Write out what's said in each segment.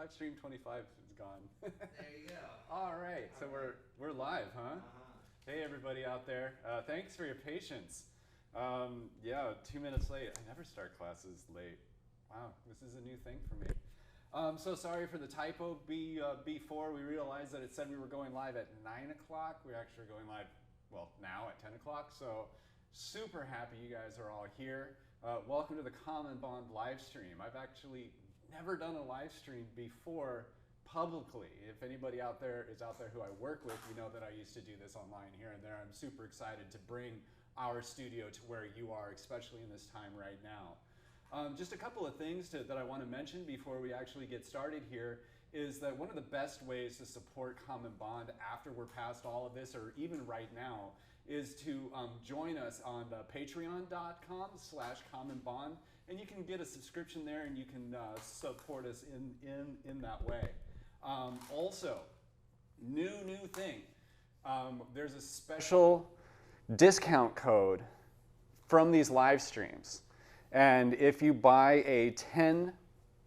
live stream 25 is gone. There you go. All right, so we're live, huh? Hey everybody out there. Thanks for your patience. Yeah, 2 minutes late. I never start classes late. Wow, this is a new thing for me. So sorry for the typo before. We realized that it said we were going live at 9 o'clock. We're actually going live, well, now at 10 o'clock. So super happy you guys are all here. Welcome to the Common Bond live stream. I've actually never done a live stream before publicly. If anybody out there who I work with, you know that I used to do this online here and there. I'm super excited to bring our studio to where you are, especially in this time right now. Just a couple of things that I want to mention before we actually get started here is that one of the best ways to support Common Bond after we're past all of this, or even right now, is to join us on patreon.com/commonbond, and you can get a subscription there and you can support us in that way. Also, new thing, there's a special discount code from these live streams. And if you buy a 10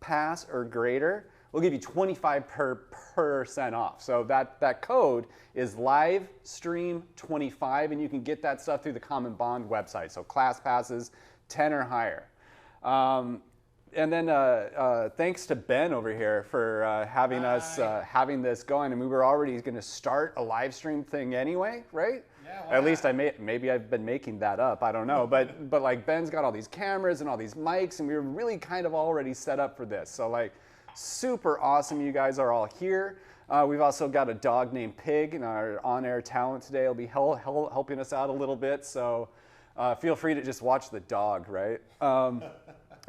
pass or greater, we'll give you 25% off. So that code is livestream25, and you can get that stuff through the Common Bond website. So class passes, 10 or higher. And then thanks to Ben over here for having us having this going. And we were already going to start a live stream thing anyway, right? Yeah, at least maybe I've been making that up. I don't know. But like Ben's got all these cameras and all these mics, and we were really kind of already set up for this. So like super awesome you guys are all here. We've also got a dog named Pig, and our on-air talent today will be helping us out a little bit. So feel free to just watch the dog, right?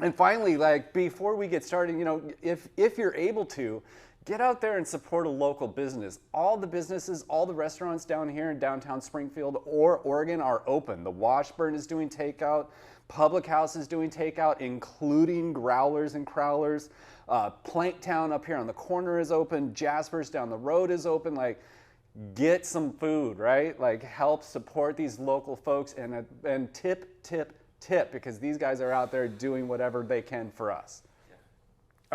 And finally, like before we get started, you know, if you're able to, get out there and support a local business. All the businesses, all the restaurants down here in downtown Springfield or Oregon are open. The Washburn is doing takeout. Public House is doing takeout, including Growlers and Crowlers. Planktown up here on the corner is open. Jasper's down the road is open. Like, get some food, right? Like, help support these local folks and tip, because these guys are out there doing whatever they can for us. Yeah.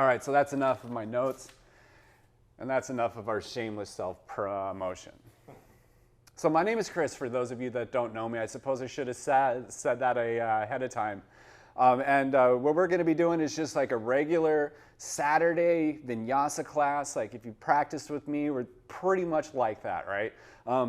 All right, so that's enough of my notes, and that's enough of our shameless self-promotion. So my name is Chris, for those of you that don't know me. I suppose I should have said that ahead of time. What we're going to be doing is just like a regular Saturday vinyasa class. Like if you practiced with me, we're pretty much like that, right?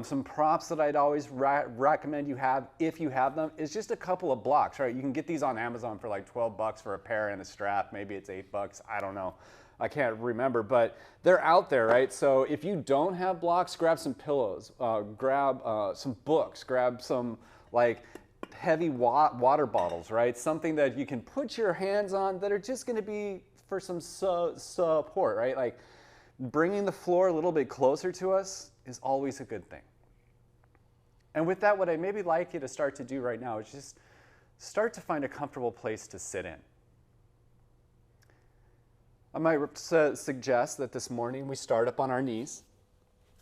Some props that I'd always recommend you have, if you have them, is just a couple of blocks, right? You can get these on Amazon for like 12 bucks for a pair and a strap. Maybe it's 8 bucks. I don't know. I can't remember, but they're out there, right? So if you don't have blocks, grab some pillows, grab some books, grab some like heavy water bottles, right? Something that you can put your hands on that are just going to be for some support, right? Like bringing the floor a little bit closer to us is always a good thing. And with that, what I maybe like you to start to do right now is just start to find a comfortable place to sit in. I might suggest that this morning we start up on our knees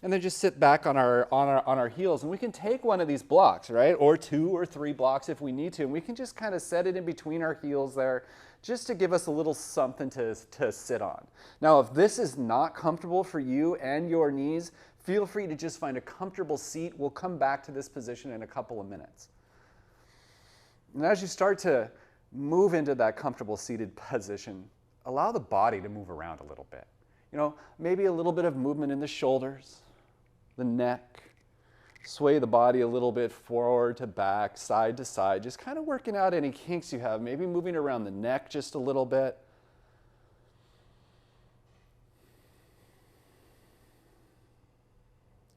and then just sit back on our heels, and we can take one of these blocks, right? Or 2 or 3 blocks if we need to, and we can just kind of set it in between our heels there just to give us a little something to sit on. Now, if this is not comfortable for you and your knees, feel free to just find a comfortable seat. We'll come back to this position in a couple of minutes. And as you start to move into that comfortable seated position, allow the body to move around a little bit. You know, maybe a little bit of movement in the shoulders, the neck. Sway the body a little bit forward to back, side to side, just kind of working out any kinks you have. Maybe moving around the neck just a little bit.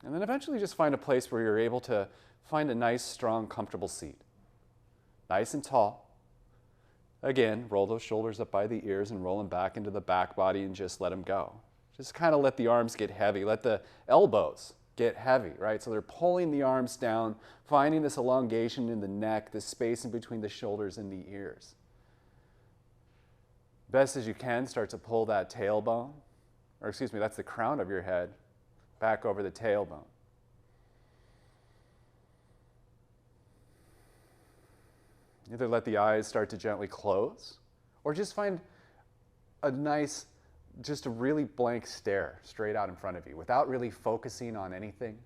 And then eventually just find a place where you're able to find a nice, strong, comfortable seat. Nice and tall. Again, roll those shoulders up by the ears and roll them back into the back body and just let them go. Just kind of let the arms get heavy. Let the elbows get heavy, right? So they're pulling the arms down, finding this elongation in the neck, this space in between the shoulders and the ears. Best as you can, start to pull that tailbone, or excuse me, that's the crown of your head, back over the tailbone. Either let the eyes start to gently close, or just find a nice just a really blank stare straight out in front of you without really focusing on anything,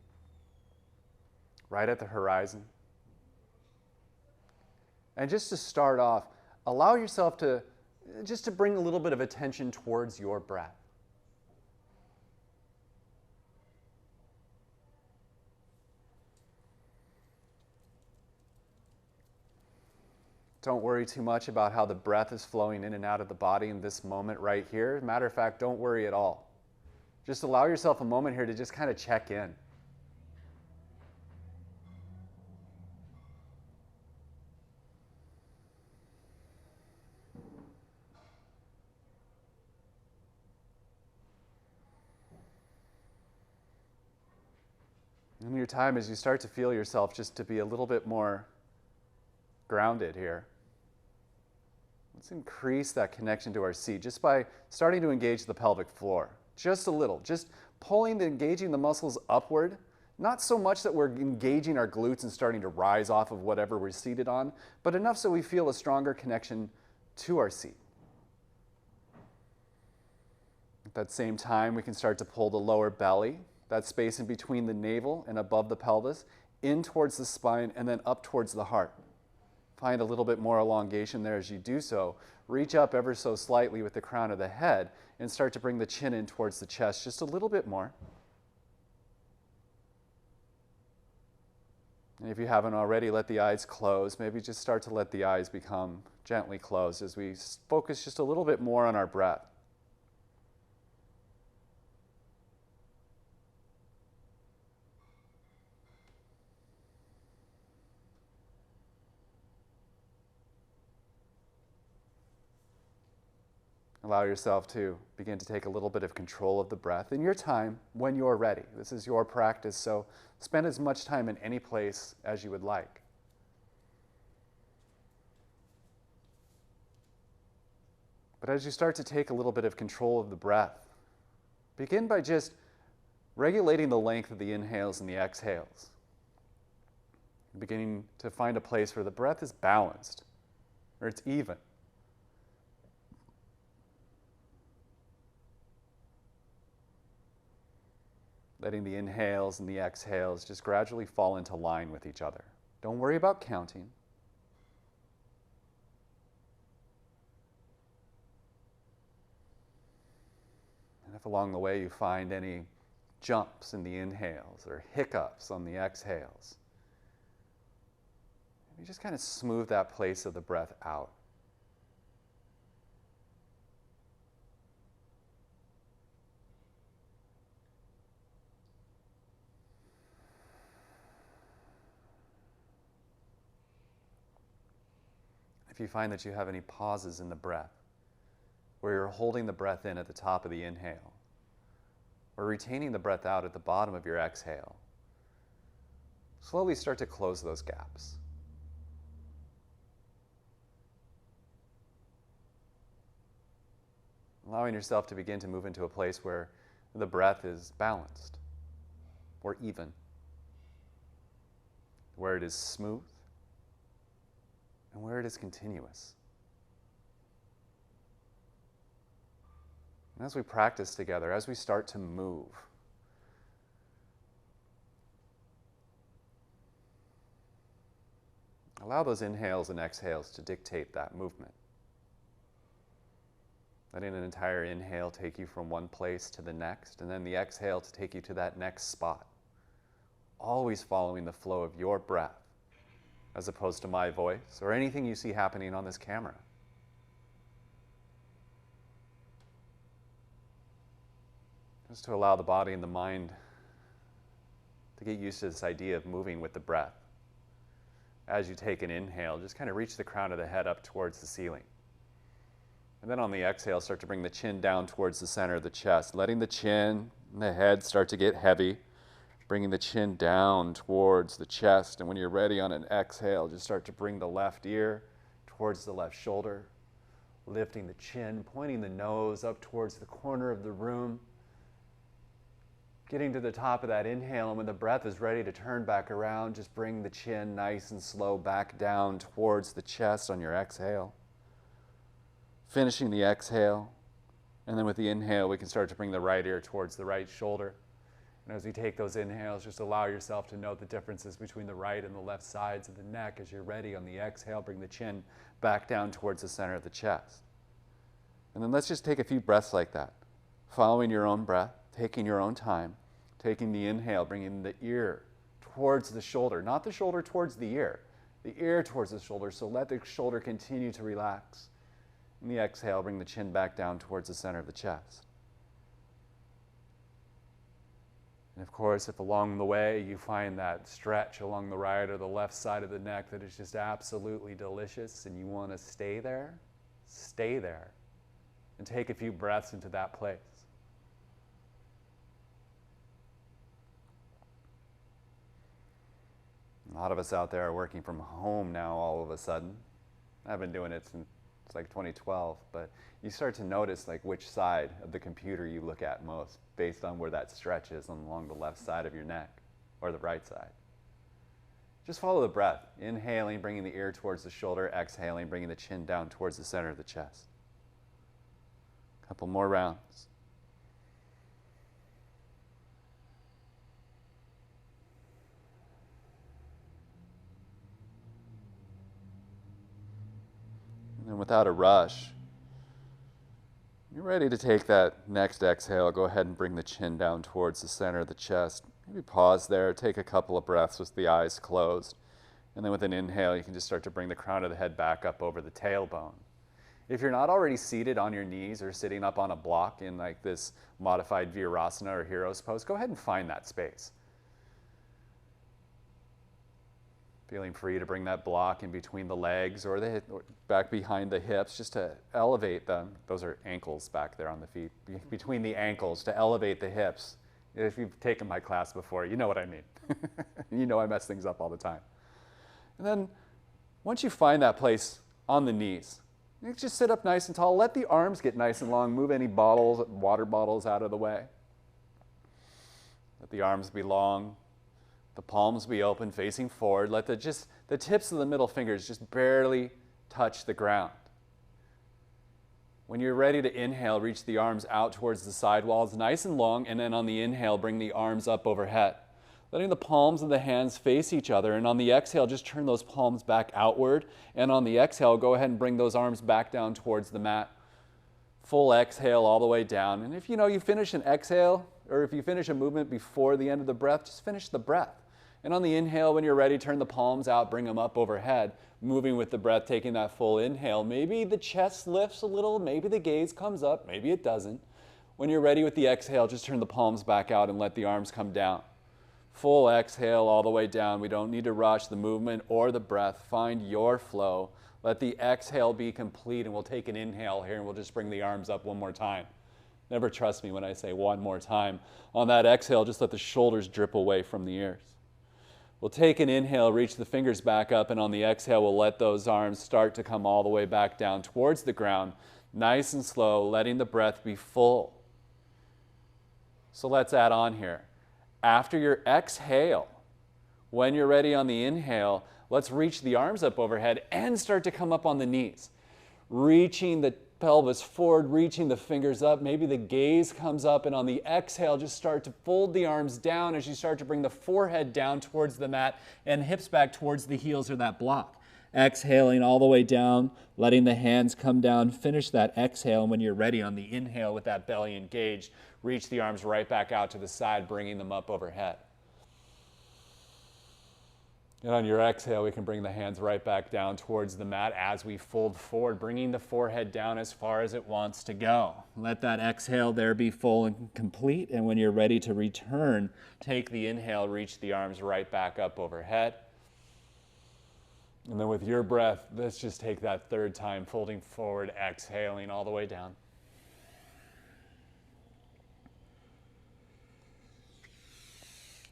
right at the horizon. And just to start off, allow yourself to bring a little bit of attention towards your breath. Don't worry too much about how the breath is flowing in and out of the body in this moment right here. Matter of fact, don't worry at all. Just allow yourself a moment here to just kind of check in. In your time, as you start to feel yourself just to be a little bit more grounded here, let's increase that connection to our seat just by starting to engage the pelvic floor. Just a little. Just engaging the muscles upward. Not so much that we're engaging our glutes and starting to rise off of whatever we're seated on, but enough so we feel a stronger connection to our seat. At that same time, we can start to pull the lower belly, that space in between the navel and above the pelvis, in towards the spine and then up towards the heart. Find a little bit more elongation there as you do so. Reach up ever so slightly with the crown of the head and start to bring the chin in towards the chest just a little bit more. And if you haven't already, let the eyes close. Maybe just start to let the eyes become gently closed as we focus just a little bit more on our breath. Allow yourself to begin to take a little bit of control of the breath in your time when you're ready. This is your practice, so spend as much time in any place as you would like. But as you start to take a little bit of control of the breath, begin by just regulating the length of the inhales and the exhales. Beginning to find a place where the breath is balanced, or it's even. Letting the inhales and the exhales just gradually fall into line with each other. Don't worry about counting. And if along the way you find any jumps in the inhales or hiccups on the exhales, you just kind of smooth that place of the breath out. If you find that you have any pauses in the breath, where you're holding the breath in at the top of the inhale, or retaining the breath out at the bottom of your exhale, slowly start to close those gaps. Allowing yourself to begin to move into a place where the breath is balanced, or even, where it is smooth, and where it is continuous. And as we practice together, as we start to move, allow those inhales and exhales to dictate that movement. Letting an entire inhale take you from one place to the next, and then the exhale to take you to that next spot. Always following the flow of your breath, as opposed to my voice or anything you see happening on this camera. Just to allow the body and the mind to get used to this idea of moving with the breath. As you take an inhale, just kind of reach the crown of the head up towards the ceiling. And then on the exhale, start to bring the chin down towards the center of the chest, letting the chin and the head start to get heavy. Bringing the chin down towards the chest, and when you're ready on an exhale, just start to bring the left ear towards the left shoulder, lifting the chin, pointing the nose up towards the corner of the room, getting to the top of that inhale, and when the breath is ready to turn back around, just bring the chin nice and slow back down towards the chest on your exhale. Finishing the exhale, And then with the inhale, we can start to bring the right ear towards the right shoulder. And as we take those inhales, just allow yourself to note the differences between the right and the left sides of the neck. As you're ready, on the exhale, bring the chin back down towards the center of the chest. And then let's just take a few breaths like that, following your own breath, taking your own time, taking the inhale, bringing the ear towards the shoulder, not the shoulder towards the ear towards the shoulder, so let the shoulder continue to relax. And the exhale, bring the chin back down towards the center of the chest. And of course, if along the way you find that stretch along the right or the left side of the neck that is just absolutely delicious and you want to stay there and take a few breaths into that place. A lot of us out there are working from home now all of a sudden. I've been doing it since like 2012, but you start to notice like which side of the computer you look at most based on where that stretch is along the left side of your neck or the right side. Just follow the breath. Inhaling, bringing the ear towards the shoulder. Exhaling, bringing the chin down towards the center of the chest. A couple more rounds. And without a rush, you're ready to take that next exhale. Go ahead and bring the chin down towards the center of the chest. Maybe pause there, take a couple of breaths with the eyes closed. And then with an inhale, you can just start to bring the crown of the head back up over the tailbone. If you're not already seated on your knees or sitting up on a block in like this modified Virasana or Hero's pose, go ahead and find that space. Feeling free to bring that block in between the legs or back behind the hips just to elevate them. Those are ankles back there on the feet. Between the ankles to elevate the hips. If you've taken my class before, you know what I mean. You know I mess things up all the time. And then once you find that place on the knees, you just sit up nice and tall. Let the arms get nice and long. Move any bottles, water bottles out of the way. Let the arms be long. The palms be open, facing forward. Let the tips of the middle fingers just barely touch the ground. When you're ready to inhale, reach the arms out towards the side walls, nice and long, and then on the inhale, bring the arms up overhead. Letting the palms of the hands face each other, and on the exhale, just turn those palms back outward, and on the exhale, go ahead and bring those arms back down towards the mat. Full exhale all the way down. And if you finish an exhale, or if you finish a movement before the end of the breath, just finish the breath. And on the inhale, when you're ready, turn the palms out, bring them up overhead, moving with the breath, taking that full inhale. Maybe the chest lifts a little, maybe the gaze comes up, maybe it doesn't. When you're ready with the exhale, just turn the palms back out and let the arms come down. Full exhale all the way down. We don't need to rush the movement or the breath. Find your flow. Let the exhale be complete, and we'll take an inhale here, and we'll just bring the arms up one more time. Never trust me when I say one more time. On that exhale, just let the shoulders drip away from the ears. We'll take an inhale, reach the fingers back up, and on the exhale, we'll let those arms start to come all the way back down towards the ground, nice and slow, letting the breath be full. So let's add on here. After your exhale, when you're ready on the inhale, let's reach the arms up overhead and start to come up on the knees. Reaching the pelvis forward, reaching the fingers up. Maybe the gaze comes up, and on the exhale, just start to fold the arms down as you start to bring the forehead down towards the mat and hips back towards the heels or that block. Exhaling all the way down, letting the hands come down. Finish that exhale, and when you're ready on the inhale with that belly engaged, reach the arms right back out to the side, bringing them up overhead. And on your exhale, we can bring the hands right back down towards the mat as we fold forward, bringing the forehead down as far as it wants to go. Let that exhale there be full and complete. And when you're ready to return, take the inhale, reach the arms right back up overhead. And then with your breath, let's just take that third time, folding forward, exhaling all the way down.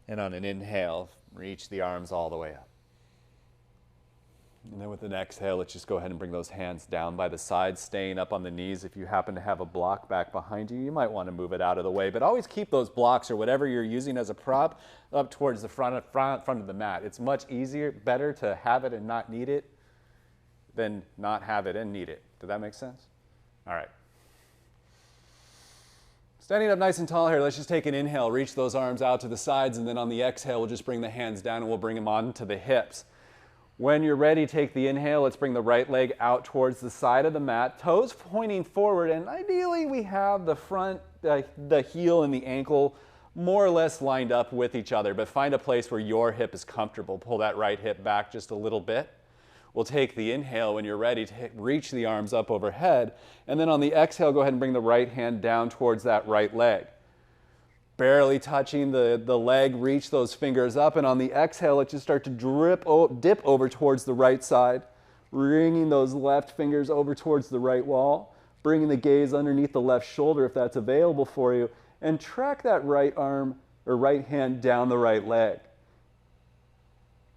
And on an inhale, reach the arms all the way up. And then with an exhale, let's just go ahead and bring those hands down by the sides, staying up on the knees. If you happen to have a block back behind you, you might want to move it out of the way. But always keep those blocks or whatever you're using as a prop up towards the front of the mat. It's much better to have it and not need it than not have it and need it. Does that make sense? All right. Standing up nice and tall here, let's just take an inhale, reach those arms out to the sides, and then on the exhale, we'll just bring the hands down and we'll bring them onto the hips. When you're ready, take the inhale. Let's bring the right leg out towards the side of the mat, toes pointing forward, and ideally we have the front, the heel and the ankle more or less lined up with each other, but find a place where your hip is comfortable. Pull that right hip back just a little bit. We'll take the inhale. When you're ready, to reach the arms up overhead, and then on the exhale, go ahead and bring the right hand down towards that right leg. Barely touching the leg, reach those fingers up, and on the exhale, let's just start to dip over towards the right side, bringing those left fingers over towards the right wall, bringing the gaze underneath the left shoulder if that's available for you, and track that right arm or right hand down the right leg.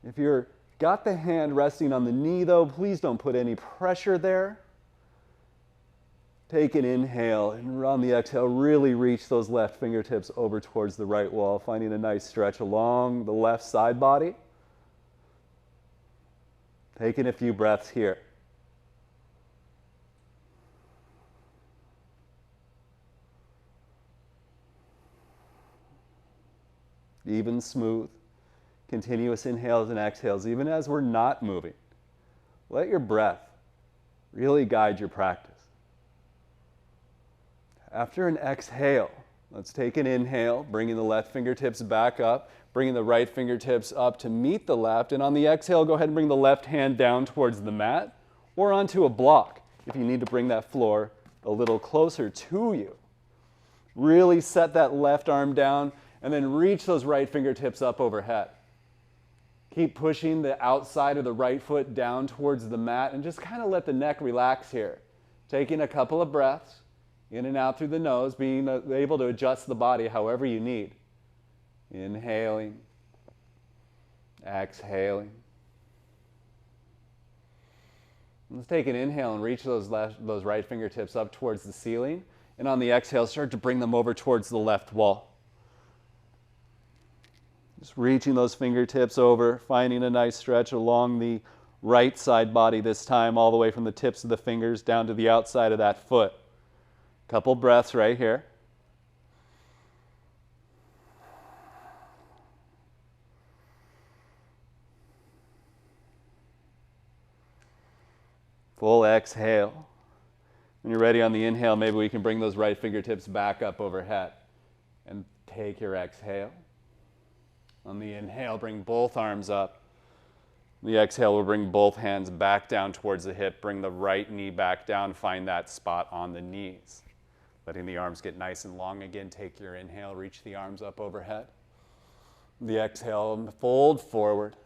If you're got the hand resting on the knee though, please don't put any pressure there. Take an inhale, and on the exhale, really reach those left fingertips over towards the right wall, finding a nice stretch along the left side body. Taking a few breaths here. Even, smooth, continuous inhales and exhales, even as we're not moving. Let your breath really guide your practice. After an exhale, let's take an inhale, bringing the left fingertips back up, bringing the right fingertips up to meet the left, and on the exhale, go ahead and bring the left hand down towards the mat or onto a block if you need to bring that floor a little closer to you. Really set that left arm down and then reach those right fingertips up overhead. Keep pushing the outside of the right foot down towards the mat and just kind of let the neck relax here. Taking a couple of breaths in and out through the nose, being able to adjust the body however you need. Inhaling, exhaling. Let's take an inhale and reach those right fingertips up towards the ceiling. And on the exhale, start to bring them over towards the left wall. Just reaching those fingertips over, finding a nice stretch along the right side body this time, all the way from the tips of the fingers down to the outside of that foot. Couple breaths right here. Full exhale. When you're ready on the inhale, maybe we can bring those right fingertips back up overhead. And take your exhale. On the inhale, bring both arms up. The exhale will bring both hands back down towards the hip. Bring the right knee back down. Find that spot on the knees. Letting the arms get nice and long again. Take your inhale, reach the arms up overhead. The exhale, fold forward.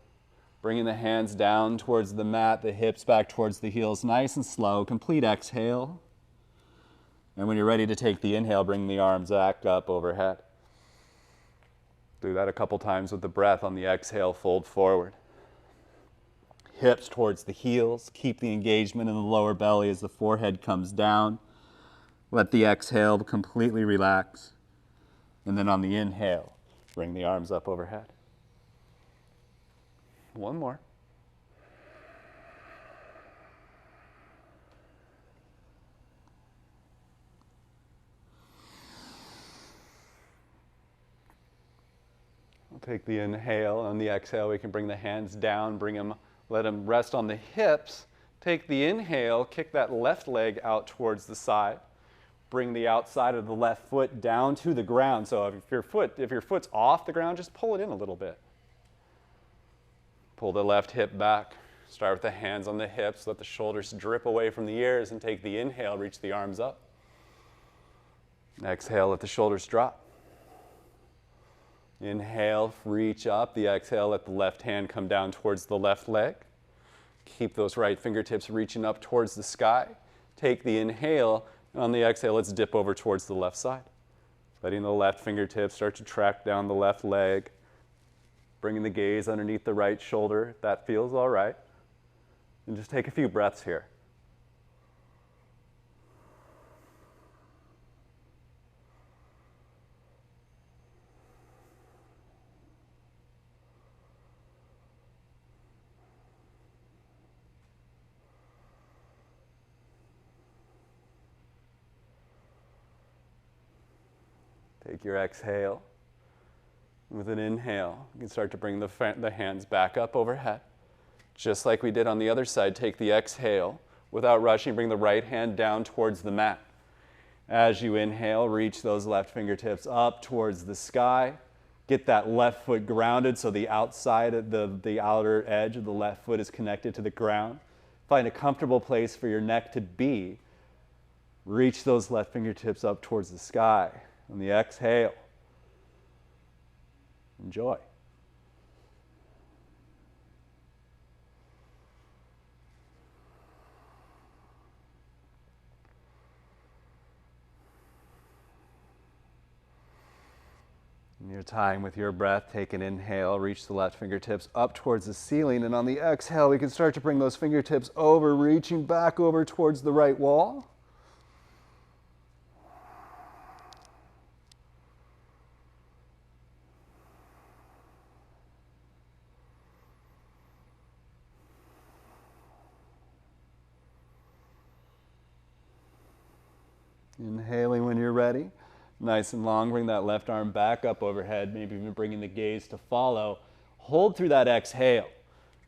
Bringing the hands down towards the mat, the hips back towards the heels, nice and slow. Complete exhale. And when you're ready to take the inhale, bring the arms back up overhead. Do that a couple times with the breath. On the exhale, fold forward. Hips towards the heels. Keep the engagement in the lower belly as the forehead comes down. Let the exhale completely relax. And then on the inhale, bring the arms up overhead. One more. We'll take the inhale. On the exhale, we can bring the hands down, let them rest on the hips. Take the inhale, kick that left leg out towards the side. Bring the outside of the left foot down to the ground. So if your foot's off the ground, just pull it in a little bit. Pull the left hip back. Start with the hands on the hips. Let the shoulders drip away from the ears and take the inhale, reach the arms up. Exhale, let the shoulders drop. Inhale, reach up. The exhale, let the left hand come down towards the left leg. Keep those right fingertips reaching up towards the sky. Take the inhale, and on the exhale, let's dip over towards the left side. Letting the left fingertips start to track down the left leg. Bringing the gaze underneath the right shoulder, if that feels all right. And just take a few breaths here. Take your exhale. With an inhale, you can start to bring the hands back up overhead. Just like we did on the other side, take the exhale. Without rushing, bring the right hand down towards the mat. As you inhale, reach those left fingertips up towards the sky. Get that left foot grounded so the outside of the outer edge of the left foot is connected to the ground. Find a comfortable place for your neck to be. Reach those left fingertips up towards the sky. On the exhale, enjoy. In your time with your breath, take an inhale, reach the left fingertips up towards the ceiling, and on the exhale, we can start to bring those fingertips over, reaching back over towards the right wall. Inhaling when you're ready. Nice and long, bring that left arm back up overhead, maybe even bringing the gaze to follow. Hold through that exhale.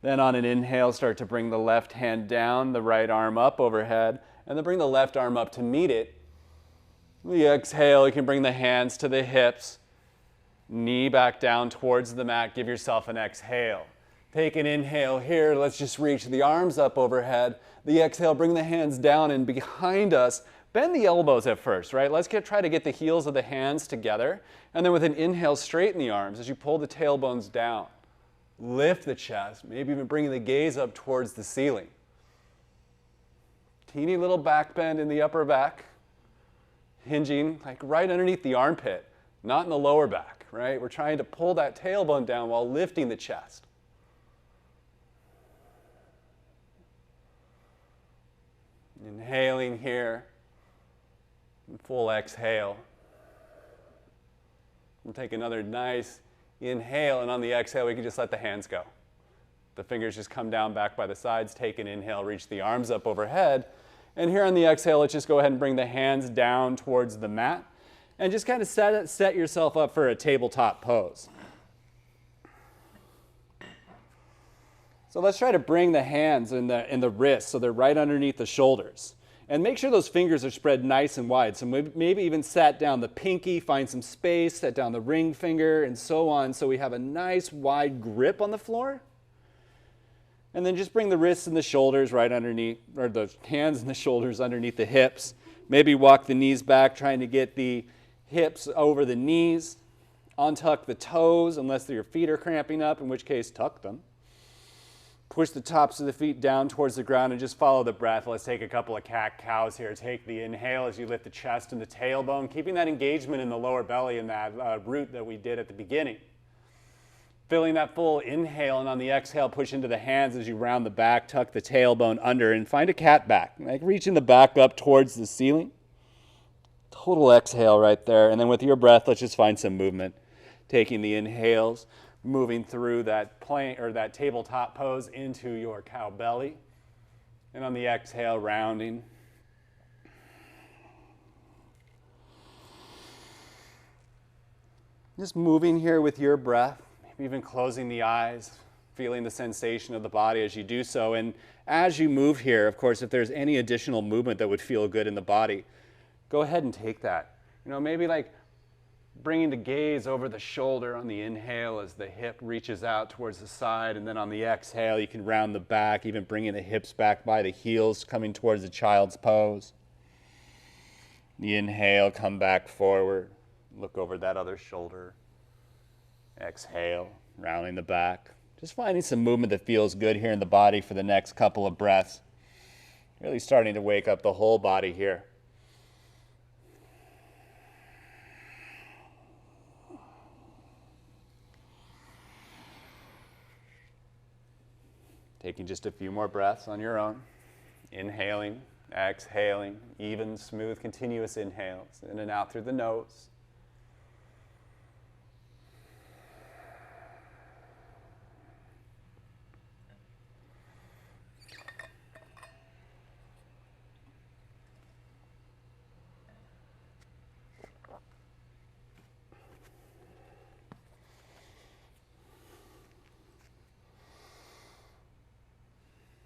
Then on an inhale, start to bring the left hand down, the right arm up overhead, and then bring the left arm up to meet it. The exhale, you can bring the hands to the hips, knee back down towards the mat. Give yourself an exhale. Take an inhale here. Let's just reach the arms up overhead. The exhale, bring the hands down and behind us. Bend the elbows at first, right? Let's try to get the heels of the hands together. And then with an inhale, straighten the arms as you pull the tailbones down. Lift the chest, maybe even bringing the gaze up towards the ceiling. Teeny little back bend in the upper back. Hinging like right underneath the armpit, not in the lower back, right? We're trying to pull that tailbone down while lifting the chest. Inhaling here. Full exhale. We'll take another nice inhale, and on the exhale, we can just let the hands go. The fingers just come down back by the sides. Take an inhale, reach the arms up overhead. And here on the exhale, let's just go ahead and bring the hands down towards the mat and just kind of set yourself up for a tabletop pose. So let's try to bring the hands and the wrists so they're right underneath the shoulders. And make sure those fingers are spread nice and wide. So maybe even set down the pinky, find some space, set down the ring finger, and so on, so we have a nice wide grip on the floor. And then just bring the wrists and the shoulders right underneath, or the hands and the shoulders underneath the hips. Maybe walk the knees back, trying to get the hips over the knees. Untuck the toes, unless your feet are cramping up, in which case tuck them. Push the tops of the feet down towards the ground and just follow the breath. Let's take a couple of cat-cows here. Take the inhale as you lift the chest and the tailbone, keeping that engagement in the lower belly and that root that we did at the beginning. Feeling that full inhale, and on the exhale, push into the hands as you round the back, tuck the tailbone under, and find a cat back. Like reaching the back up towards the ceiling. Total exhale right there. And then with your breath, let's just find some movement. Taking the inhales, moving through that plank or that tabletop pose into your cow belly. And on the exhale, rounding. Just moving here with your breath, maybe even closing the eyes, feeling the sensation of the body as you do so. And as you move here, of course, if there's any additional movement that would feel good in the body, go ahead and take that. You know, maybe like bringing the gaze over the shoulder on the inhale as the hip reaches out towards the side, and then on the exhale, you can round the back, even bringing the hips back by the heels, coming towards the child's pose. The inhale, come back forward, look over that other shoulder. Exhale, rounding the back. Just finding some movement that feels good here in the body for the next couple of breaths. Really starting to wake up the whole body here. Taking just a few more breaths on your own. Inhaling, exhaling, even, smooth, continuous inhales. In and out through the nose.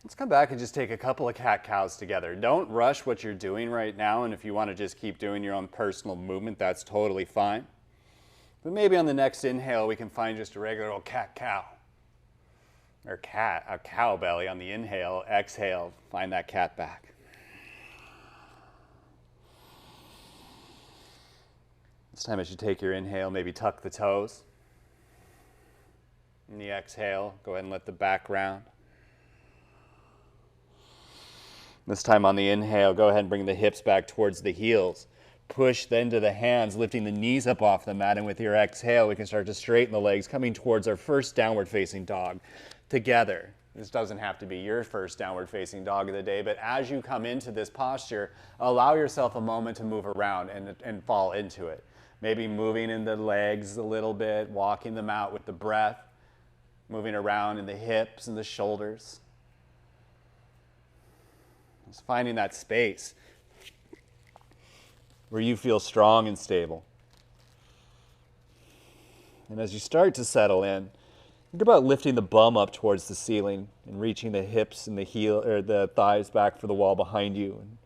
Let's come back and just take a couple of cat-cows together. Don't rush what you're doing right now, and if you want to just keep doing your own personal movement, that's totally fine. But maybe on the next inhale, we can find just a regular old cat-cow. Or a cow belly on the inhale. Exhale, find that cat back. This time as you take your inhale, maybe tuck the toes. In the exhale, go ahead and let the back round. This time on the inhale, go ahead and bring the hips back towards the heels. Push then to the hands, lifting the knees up off the mat, and with your exhale, we can start to straighten the legs, coming towards our first downward facing dog together. This doesn't have to be your first downward facing dog of the day, but as you come into this posture, allow yourself a moment to move around and fall into it. Maybe moving in the legs a little bit, walking them out with the breath, moving around in the hips and the shoulders. Just finding that space where you feel strong and stable. And as you start to settle in, think about lifting the bum up towards the ceiling and reaching the hips and the thighs back for the wall behind you, and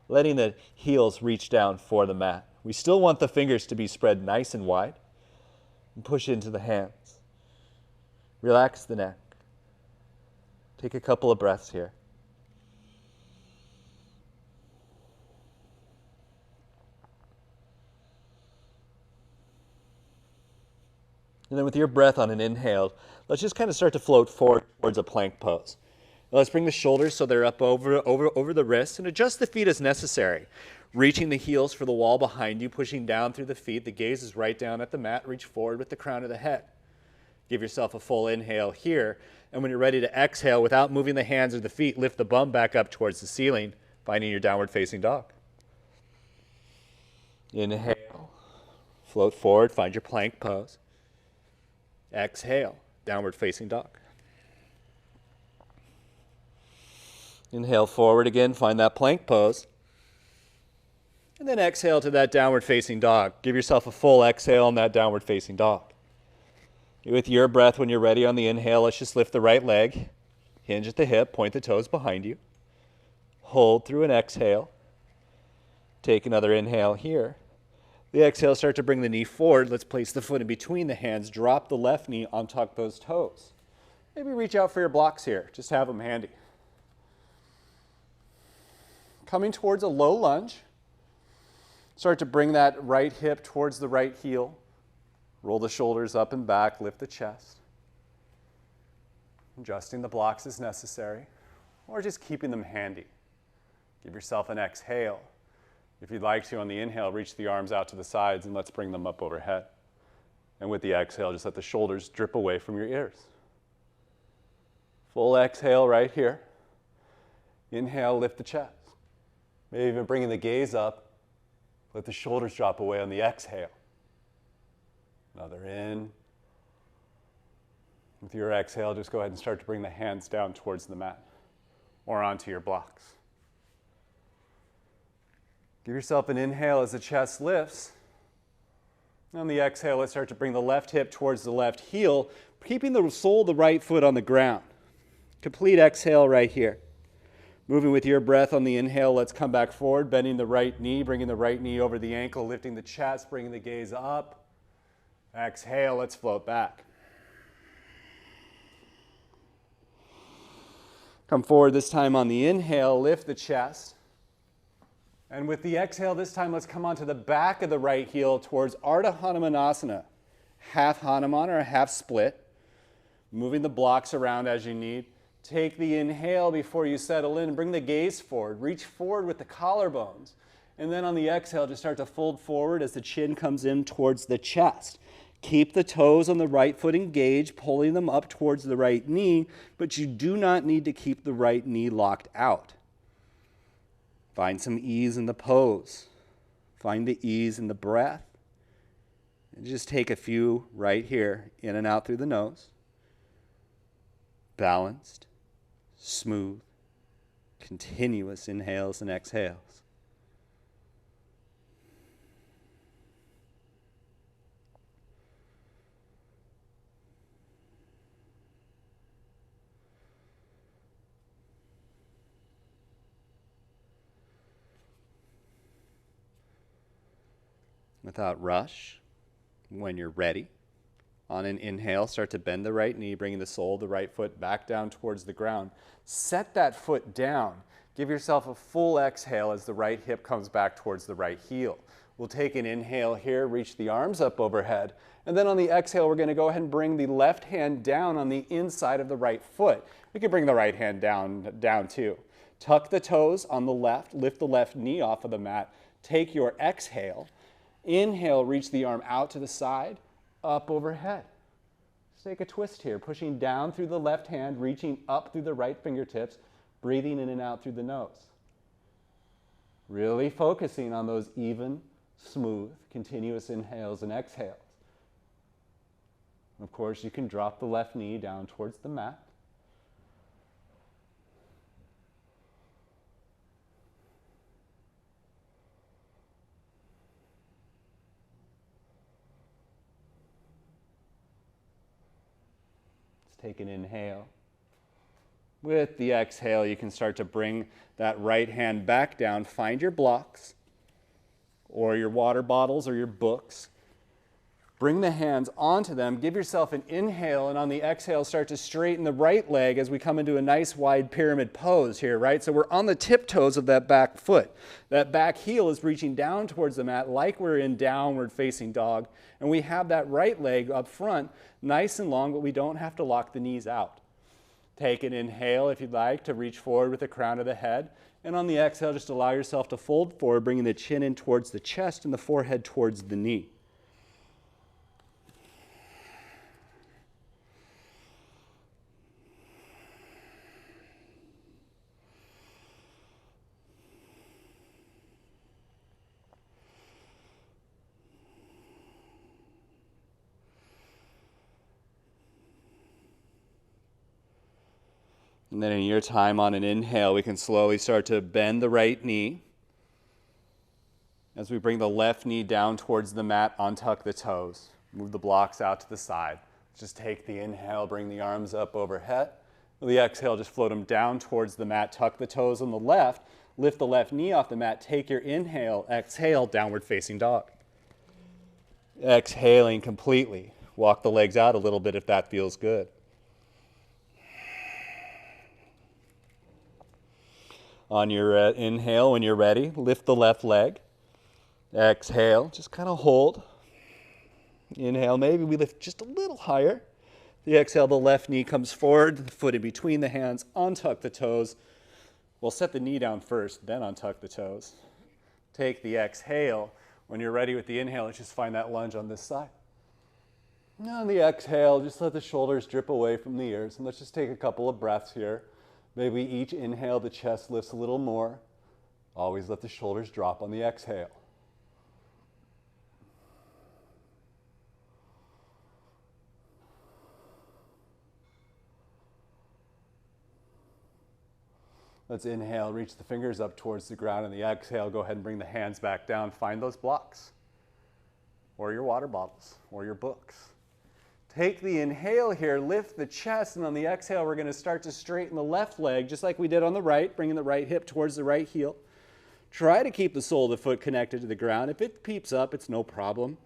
letting the heels reach down for the mat. We still want the fingers to be spread nice and wide, and push into the hands. Relax the neck. Take a couple of breaths here. And then with your breath on an inhale, let's just kind of start to float forward towards a plank pose. Now let's bring the shoulders so they're up over the wrists, and adjust the feet as necessary. Reaching the heels for the wall behind you, pushing down through the feet. The gaze is right down at the mat. Reach forward with the crown of the head. Give yourself a full inhale here. And when you're ready to exhale, without moving the hands or the feet, lift the bum back up towards the ceiling, finding your downward facing dog. Inhale. Float forward, find your plank pose. Exhale, downward facing dog. Inhale forward again, find that plank pose. And then exhale to that downward facing dog. Give yourself a full exhale on that downward facing dog. With your breath, when you're ready on the inhale, let's just lift the right leg, hinge at the hip, point the toes behind you. Hold through an exhale. Take another inhale here. The exhale, start to bring the knee forward. Let's place the foot in between the hands. Drop the left knee, untuck those toes. Maybe reach out for your blocks here. Just have them handy. Coming towards a low lunge. Start to bring that right hip towards the right heel. Roll the shoulders up and back, lift the chest. Adjusting the blocks as necessary, or just keeping them handy. Give yourself an exhale. If you'd like to, on the inhale, reach the arms out to the sides and let's bring them up overhead. And with the exhale, just let the shoulders drip away from your ears. Full exhale right here. Inhale, lift the chest. Maybe even bringing the gaze up. Let the shoulders drop away on the exhale. Another in. With your exhale, just go ahead and start to bring the hands down towards the mat or onto your blocks. Give yourself an inhale as the chest lifts. On the exhale, let's start to bring the left hip towards the left heel, keeping the sole of the right foot on the ground. Complete exhale right here. Moving with your breath on the inhale, let's come back forward, bending the right knee, bringing the right knee over the ankle, lifting the chest, bringing the gaze up. Exhale, let's float back. Come forward this time on the inhale, lift the chest. And with the exhale this time, let's come onto the back of the right heel towards Ardha Hanumanasana. Half Hanuman or a half split. Moving the blocks around as you need. Take the inhale before you settle in. Bring the gaze forward. Reach forward with the collarbones. And then on the exhale, just start to fold forward as the chin comes in towards the chest. Keep the toes on the right foot engaged, pulling them up towards the right knee, but you do not need to keep the right knee locked out. Find some ease in the pose. Find the ease in the breath. And just take a few right here, in and out through the nose. Balanced, smooth, continuous inhales and exhales. without rush. When you're ready, on an inhale, start to bend the right knee, bringing the sole of the right foot back down towards the ground. Set that foot down. Give yourself a full exhale as the right hip comes back towards the right heel. We'll take an inhale here, reach the arms up overhead, and then on the exhale, we're going to go ahead and bring the left hand down on the inside of the right foot. We can bring the right hand down too. Tuck the toes on the left, lift the left knee off of the mat, take your exhale. Inhale, reach the arm out to the side, up overhead. Let's take a twist here, pushing down through the left hand, reaching up through the right fingertips, breathing in and out through the nose. Really focusing on those even, smooth, continuous inhales and exhales. Of course, you can drop the left knee down towards the mat. Take an inhale. With the exhale, you can start to bring that right hand back down. Find your blocks or your water bottles or your books. Bring the hands onto them. Give yourself an inhale, and on the exhale, start to straighten the right leg as we come into a nice wide pyramid pose here, right? So we're on the tiptoes of that back foot. That back heel is reaching down towards the mat like we're in downward facing dog. And we have that right leg up front, nice and long, but we don't have to lock the knees out. Take an inhale if you'd like to reach forward with the crown of the head. And on the exhale, just allow yourself to fold forward, bringing the chin in towards the chest and the forehead towards the knee. And then in your time on an inhale, we can slowly start to bend the right knee. As we bring the left knee down towards the mat, untuck the toes. Move the blocks out to the side. Just take the inhale, bring the arms up overhead. With the exhale, just float them down towards the mat. Tuck the toes on the left. Lift the left knee off the mat. Take your inhale, exhale, downward facing dog. Exhaling completely. Walk the legs out a little bit if that feels good. On your inhale, when you're ready, lift the left leg. Exhale, just kind of hold. Inhale, maybe we lift just a little higher. The exhale, the left knee comes forward, the foot in between the hands, untuck the toes. We'll set the knee down first, then untuck the toes. Take the exhale. When you're ready with the inhale, let's just find that lunge on this side. And on the exhale, just let the shoulders drip away from the ears. And let's just take a couple of breaths here. Maybe each inhale, the chest lifts a little more. Always let the shoulders drop on the exhale. Let's inhale, reach the fingers up towards the ground, and the exhale, go ahead and bring the hands back down. Find those blocks, or your water bottles, or your books. Take the inhale here, lift the chest, and on the exhale, we're going to start to straighten the left leg, just like we did on the right, bringing the right hip towards the right heel. Try to keep the sole of the foot connected to the ground. If it peeps up, it's no problem.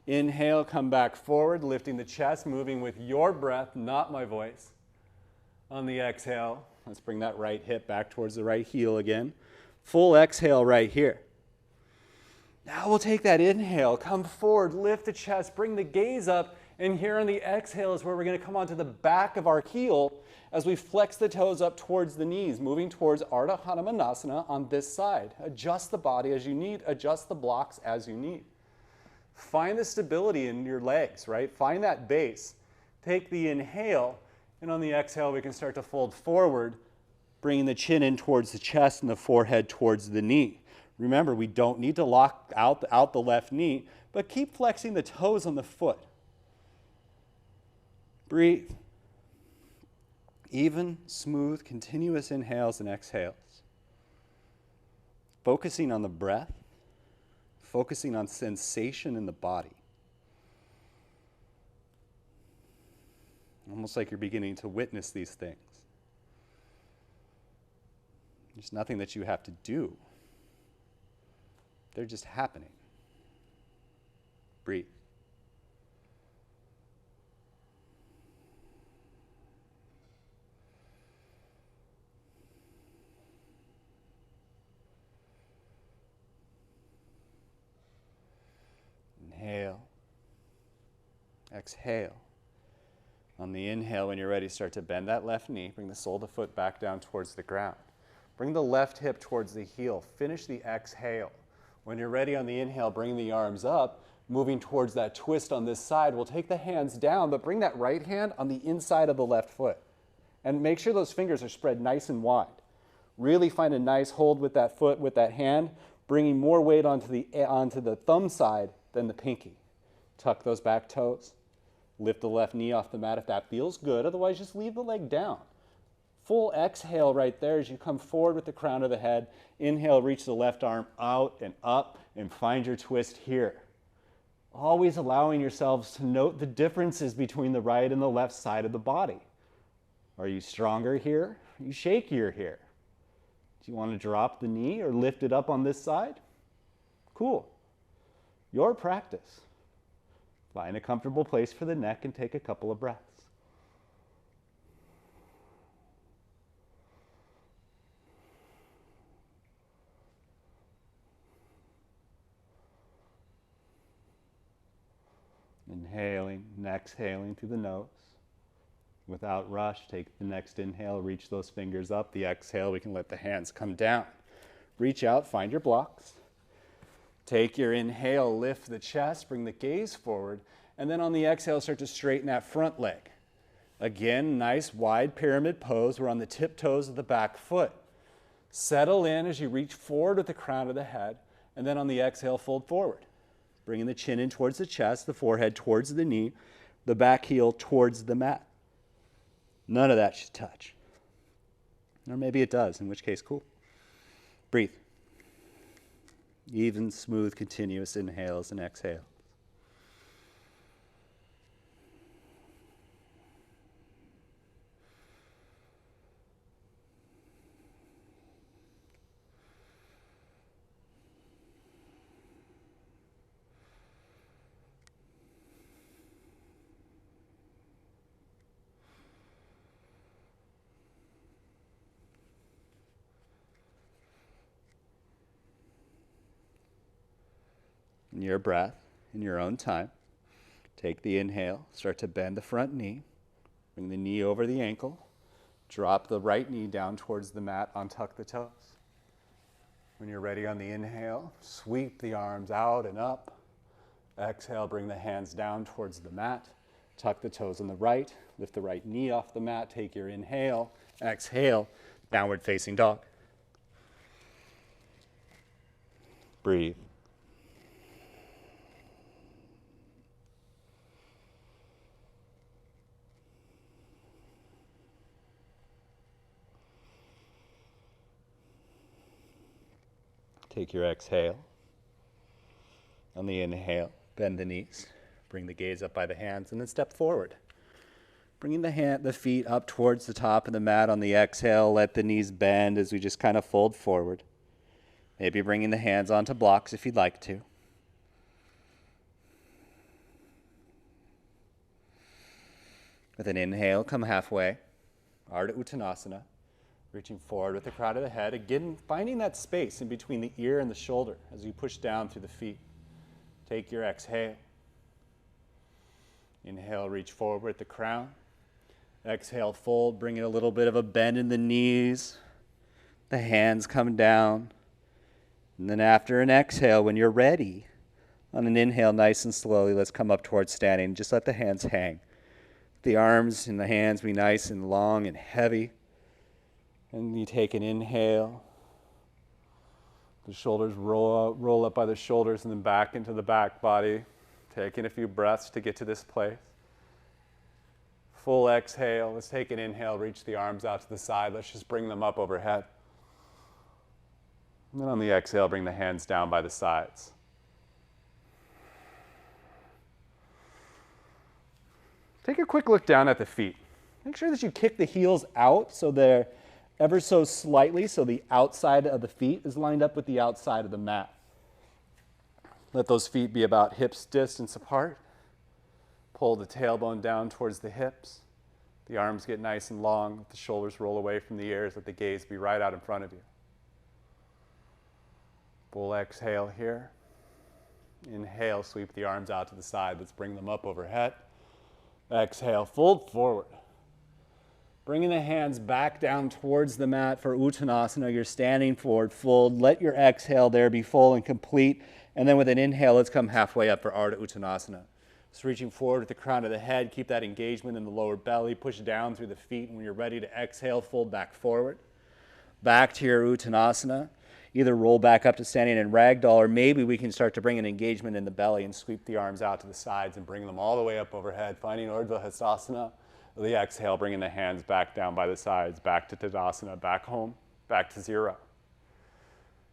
Inhale, come back forward, lifting the chest, moving with your breath, not my voice. On the exhale, let's bring that right hip back towards the right heel again. Full exhale right here. Now we'll take that inhale, come forward, lift the chest, bring the gaze up, and here on the exhale is where we're going to come onto the back of our heel as we flex the toes up towards the knees, moving towards Ardha Hanumanasana on this side. Adjust the body as you need, adjust the blocks as you need. Find the stability in your legs, right? Find that base. Take the inhale, and on the exhale, we can start to fold forward, bringing the chin in towards the chest and the forehead towards the knee. Remember, we don't need to lock out the left knee, but keep flexing the toes on the foot. Breathe. Even, smooth, continuous inhales and exhales. Focusing on the breath, focusing on sensation in the body. Almost like you're beginning to witness these things. There's nothing that you have to do. They're just happening. Breathe. Inhale. Exhale. On the inhale, when you're ready, start to bend that left knee. Bring the sole of the foot back down towards the ground. Bring the left hip towards the heel. Finish the exhale. When you're ready on the inhale, bring the arms up, moving towards that twist on this side. We'll take the hands down, but bring that right hand on the inside of the left foot. And make sure those fingers are spread nice and wide. Really find a nice hold with that foot, with that hand, bringing more weight onto the thumb side than the pinky. Tuck those back toes. Lift the left knee off the mat if that feels good. Otherwise, just leave the leg down. Full exhale right there as you come forward with the crown of the head. Inhale, reach the left arm out and up and find your twist here. Always allowing yourselves to note the differences between the right and the left side of the body. Are you stronger here? Are you shakier here? Do you want to drop the knee or lift it up on this side? Cool. Your practice. Find a comfortable place for the neck and take a couple of breaths. Inhaling and exhaling through the nose. Without rush, take the next inhale, reach those fingers up. The exhale, we can let the hands come down. Reach out, find your blocks. Take your inhale, lift the chest, bring the gaze forward, and then on the exhale, start to straighten that front leg. Again, nice wide pyramid pose. We're on the tiptoes of the back foot. Settle in as you reach forward with the crown of the head, and then on the exhale, fold forward. Bringing the chin in towards the chest, the forehead towards the knee, the back heel towards the mat. None of that should touch. Or maybe it does, in which case, cool. Breathe. Even, smooth, continuous inhales and exhales. In your breath, in your own time, take the inhale, start to bend the front knee, bring the knee over the ankle, drop the right knee down towards the mat, untuck the toes. When you're ready on the inhale, sweep the arms out and up. Exhale, bring the hands down towards the mat, tuck the toes on the right, lift the right knee off the mat, take your inhale, exhale, downward facing dog. Breathe. Take your exhale. On the inhale, bend the knees. Bring the gaze up by the hands and then step forward. Bringing the feet up towards the top of the mat on the exhale. Let the knees bend as we just kind of fold forward. Maybe bringing the hands onto blocks if you'd like to. With an inhale, come halfway. Ardha Uttanasana. Reaching forward with the crown of the head. Again, finding that space in between the ear and the shoulder as you push down through the feet. Take your exhale. Inhale, reach forward with the crown. Exhale, fold, bring in a little bit of a bend in the knees. The hands come down. And then after an exhale, when you're ready, on an inhale, nice and slowly, let's come up towards standing. Just let the hands hang. The arms and the hands be nice and long and heavy. And you take an inhale. The shoulders roll up by the shoulders and then back into the back body. Taking a few breaths to get to this place. Full exhale. Let's take an inhale. Reach the arms out to the side. Let's just bring them up overhead. And then on the exhale, bring the hands down by the sides. Take a quick look down at the feet. Make sure that you kick the heels out so they're ever so slightly, so the outside of the feet is lined up with the outside of the mat. Let those feet be about hips distance apart. Pull the tailbone down towards the hips. The arms get nice and long. Let the shoulders roll away from the ears. Let the gaze be right out in front of you. Full exhale here. Inhale, sweep the arms out to the side. Let's bring them up overhead. Exhale, fold forward. Bringing the hands back down towards the mat for Uttanasana. You're standing forward, fold. Let your exhale there be full and complete. And then with an inhale, let's come halfway up for Ardha Uttanasana. Just reaching forward with the crown of the head. Keep that engagement in the lower belly. Push down through the feet. And when you're ready to exhale, fold back forward. Back to your Uttanasana. Either roll back up to standing in ragdoll, or maybe we can start to bring an engagement in the belly and sweep the arms out to the sides and bring them all the way up overhead, finding Urdhva Hastasana. The exhale, bringing the hands back down by the sides, back to Tadasana, back home, back to zero.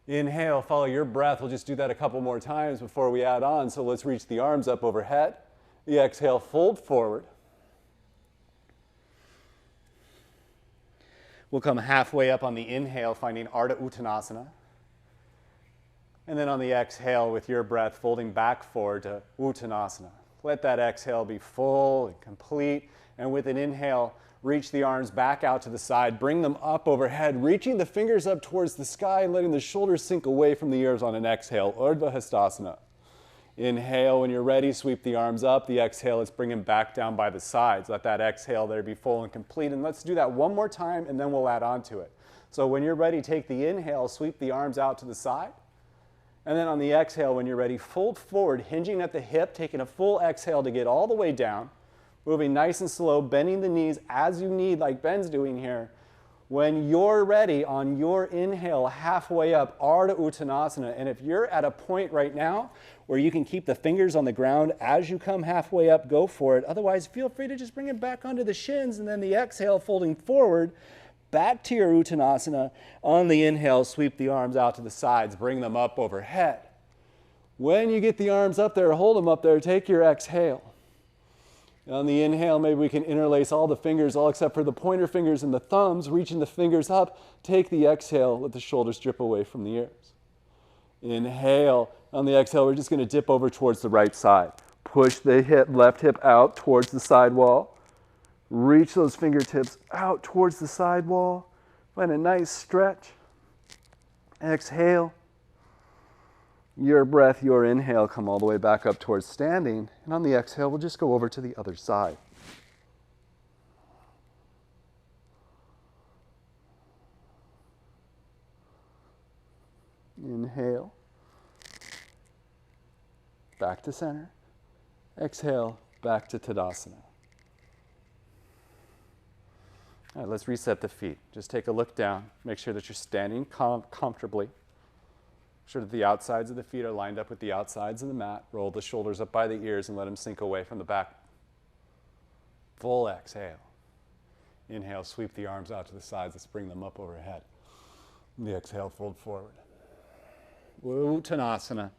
Inhale, follow your breath. We'll just do that a couple more times before we add on. So let's reach the arms up overhead. The exhale, fold forward. We'll come halfway up on the inhale, finding Ardha Uttanasana. And then on the exhale, with your breath, folding back forward to Uttanasana. Let that exhale be full and complete. And with an inhale, reach the arms back out to the side. Bring them up overhead, reaching the fingers up towards the sky and letting the shoulders sink away from the ears on an exhale. Urdhva Hastasana. Inhale, when you're ready, sweep the arms up. The exhale, let's bring them back down by the sides. Let that exhale there be full and complete. And let's do that one more time, and then we'll add on to it. So when you're ready, take the inhale, sweep the arms out to the side. And then on the exhale, when you're ready, fold forward, hinging at the hip, taking a full exhale to get all the way down. Moving nice and slow, bending the knees as you need, like Ben's doing here. When you're ready, on your inhale, halfway up, Ardha Uttanasana. And if you're at a point right now where you can keep the fingers on the ground as you come halfway up, go for it. Otherwise, feel free to just bring it back onto the shins, and then the exhale, folding forward, back to your Uttanasana. On the inhale, sweep the arms out to the sides, bring them up overhead. When you get the arms up there, hold them up there, take your exhale. On the inhale, maybe we can interlace all the fingers, all except for the pointer fingers and the thumbs, reaching the fingers up. Take the exhale, let the shoulders drip away from the ears. Inhale. On the exhale, we're just going to dip over towards the right side. Push the left hip out towards the side wall. Reach those fingertips out towards the side wall. Find a nice stretch. Exhale. Your breath, your inhale, come all the way back up towards standing. And on the exhale, we'll just go over to the other side. Inhale. Back to center. Exhale, back to Tadasana. All right, let's reset the feet. Just take a look down. Make sure that you're standing comfortably. Make sure that the outsides of the feet are lined up with the outsides of the mat. Roll the shoulders up by the ears and let them sink away from the back. Full exhale. Inhale, sweep the arms out to the sides. Let's bring them up overhead. The exhale, fold forward. Uttanasana.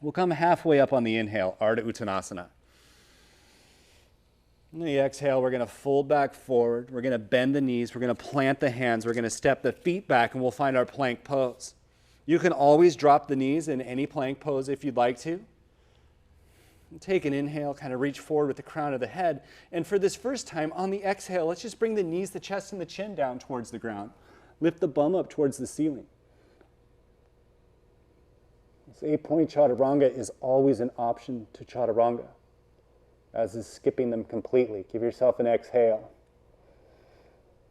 We'll come halfway up on the inhale, Ardha Uttanasana. On the exhale, we're going to fold back forward. We're going to bend the knees. We're going to plant the hands. We're going to step the feet back, and we'll find our plank pose. You can always drop the knees in any plank pose if you'd like to. Take an inhale, kind of reach forward with the crown of the head. And for this first time, on the exhale, let's just bring the knees, the chest, and the chin down towards the ground. Lift the bum up towards the ceiling. This 8-point chaturanga is always an option to chaturanga, as is skipping them completely. Give yourself an exhale.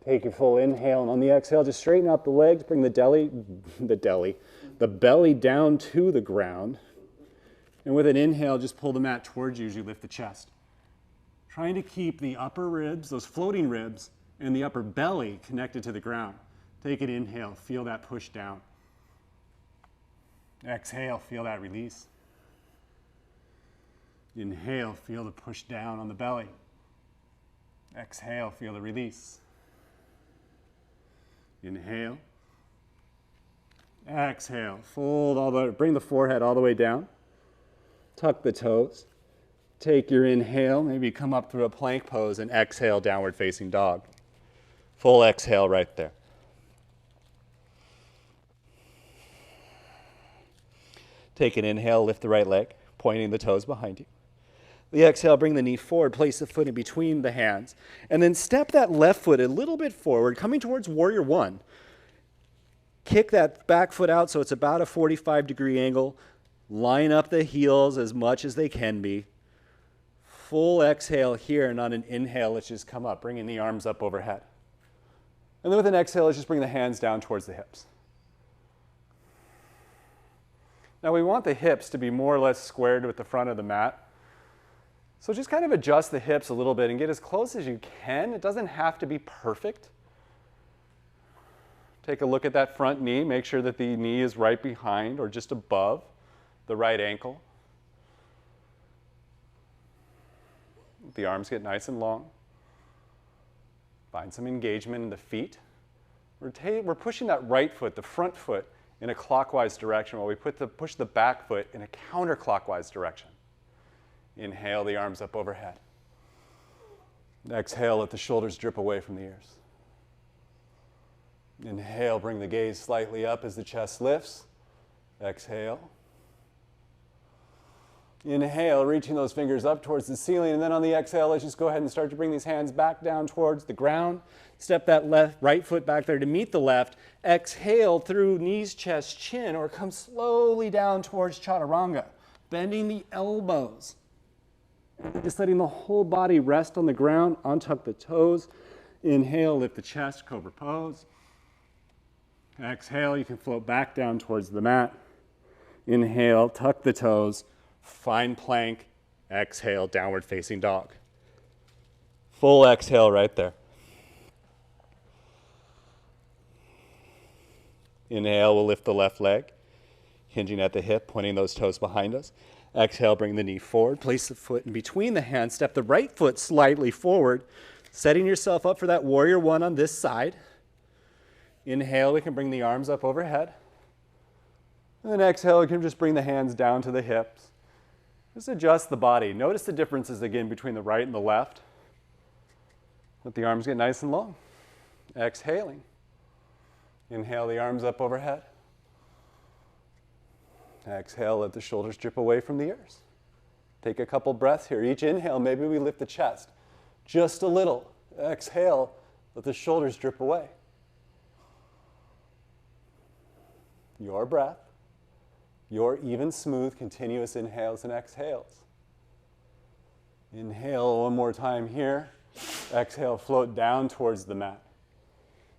Take your full inhale, and on the exhale, just straighten out the legs, bring the belly down to the ground. And with an inhale, just pull the mat towards you as you lift the chest. Trying to keep the upper ribs, those floating ribs, and the upper belly connected to the ground. Take an inhale, feel that push down. Exhale, feel that release. Inhale, feel the push down on the belly. Exhale, feel the release. Inhale. Exhale. Fold bring the forehead all the way down. Tuck the toes. Take your inhale, maybe come up through a plank pose, and exhale, downward facing dog. Full exhale right there. Take an inhale, lift the right leg, pointing the toes behind you. The exhale, bring the knee forward, place the foot in between the hands, and then step that left foot a little bit forward, coming towards warrior one. Kick that back foot out so it's about a 45-degree angle. Line up the heels as much as they can be. Full exhale here, and on an inhale, let's just come up, bringing the arms up overhead. And then with an exhale, let's just bring the hands down towards the hips. Now we want the hips to be more or less squared with the front of the mat. So just kind of adjust the hips a little bit and get as close as you can. It doesn't have to be perfect. Take a look at that front knee. Make sure that the knee is right behind or just above the right ankle. The arms get nice and long. Find some engagement in the feet. We're pushing that right foot, the front foot, in a clockwise direction while we push the back foot in a counterclockwise direction. Inhale the arms up overhead. Exhale, let the shoulders drip away from the ears. Inhale, bring the gaze slightly up as the chest lifts. Exhale. Inhale, reaching those fingers up towards the ceiling, and then on the exhale, let's just go ahead and start to bring these hands back down towards the ground. Step that right foot back there to meet the left. Exhale through knees, chest, chin, or come slowly down towards chaturanga, bending the elbows. Just letting the whole body rest on the ground, untuck the toes. Inhale, lift the chest, cobra pose. Exhale, you can float back down towards the mat. Inhale, tuck the toes, find plank. Exhale, downward facing dog. Full exhale right there. Inhale, we'll lift the left leg, hinging at the hip, pointing those toes behind us. Exhale, bring the knee forward, place the foot in between the hands, step the right foot slightly forward, setting yourself up for that warrior one on this side. Inhale, we can bring the arms up overhead. And then exhale, we can just bring the hands down to the hips. Just adjust the body. Notice the differences again between the right and the left. Let the arms get nice and long. Exhaling. Inhale the arms up overhead. Exhale, let the shoulders drip away from the ears. Take a couple breaths here. Each inhale, maybe we lift the chest just a little. Exhale, let the shoulders drip away. Your breath, your even, smooth, continuous inhales and exhales. Inhale one more time here. Exhale, float down towards the mat.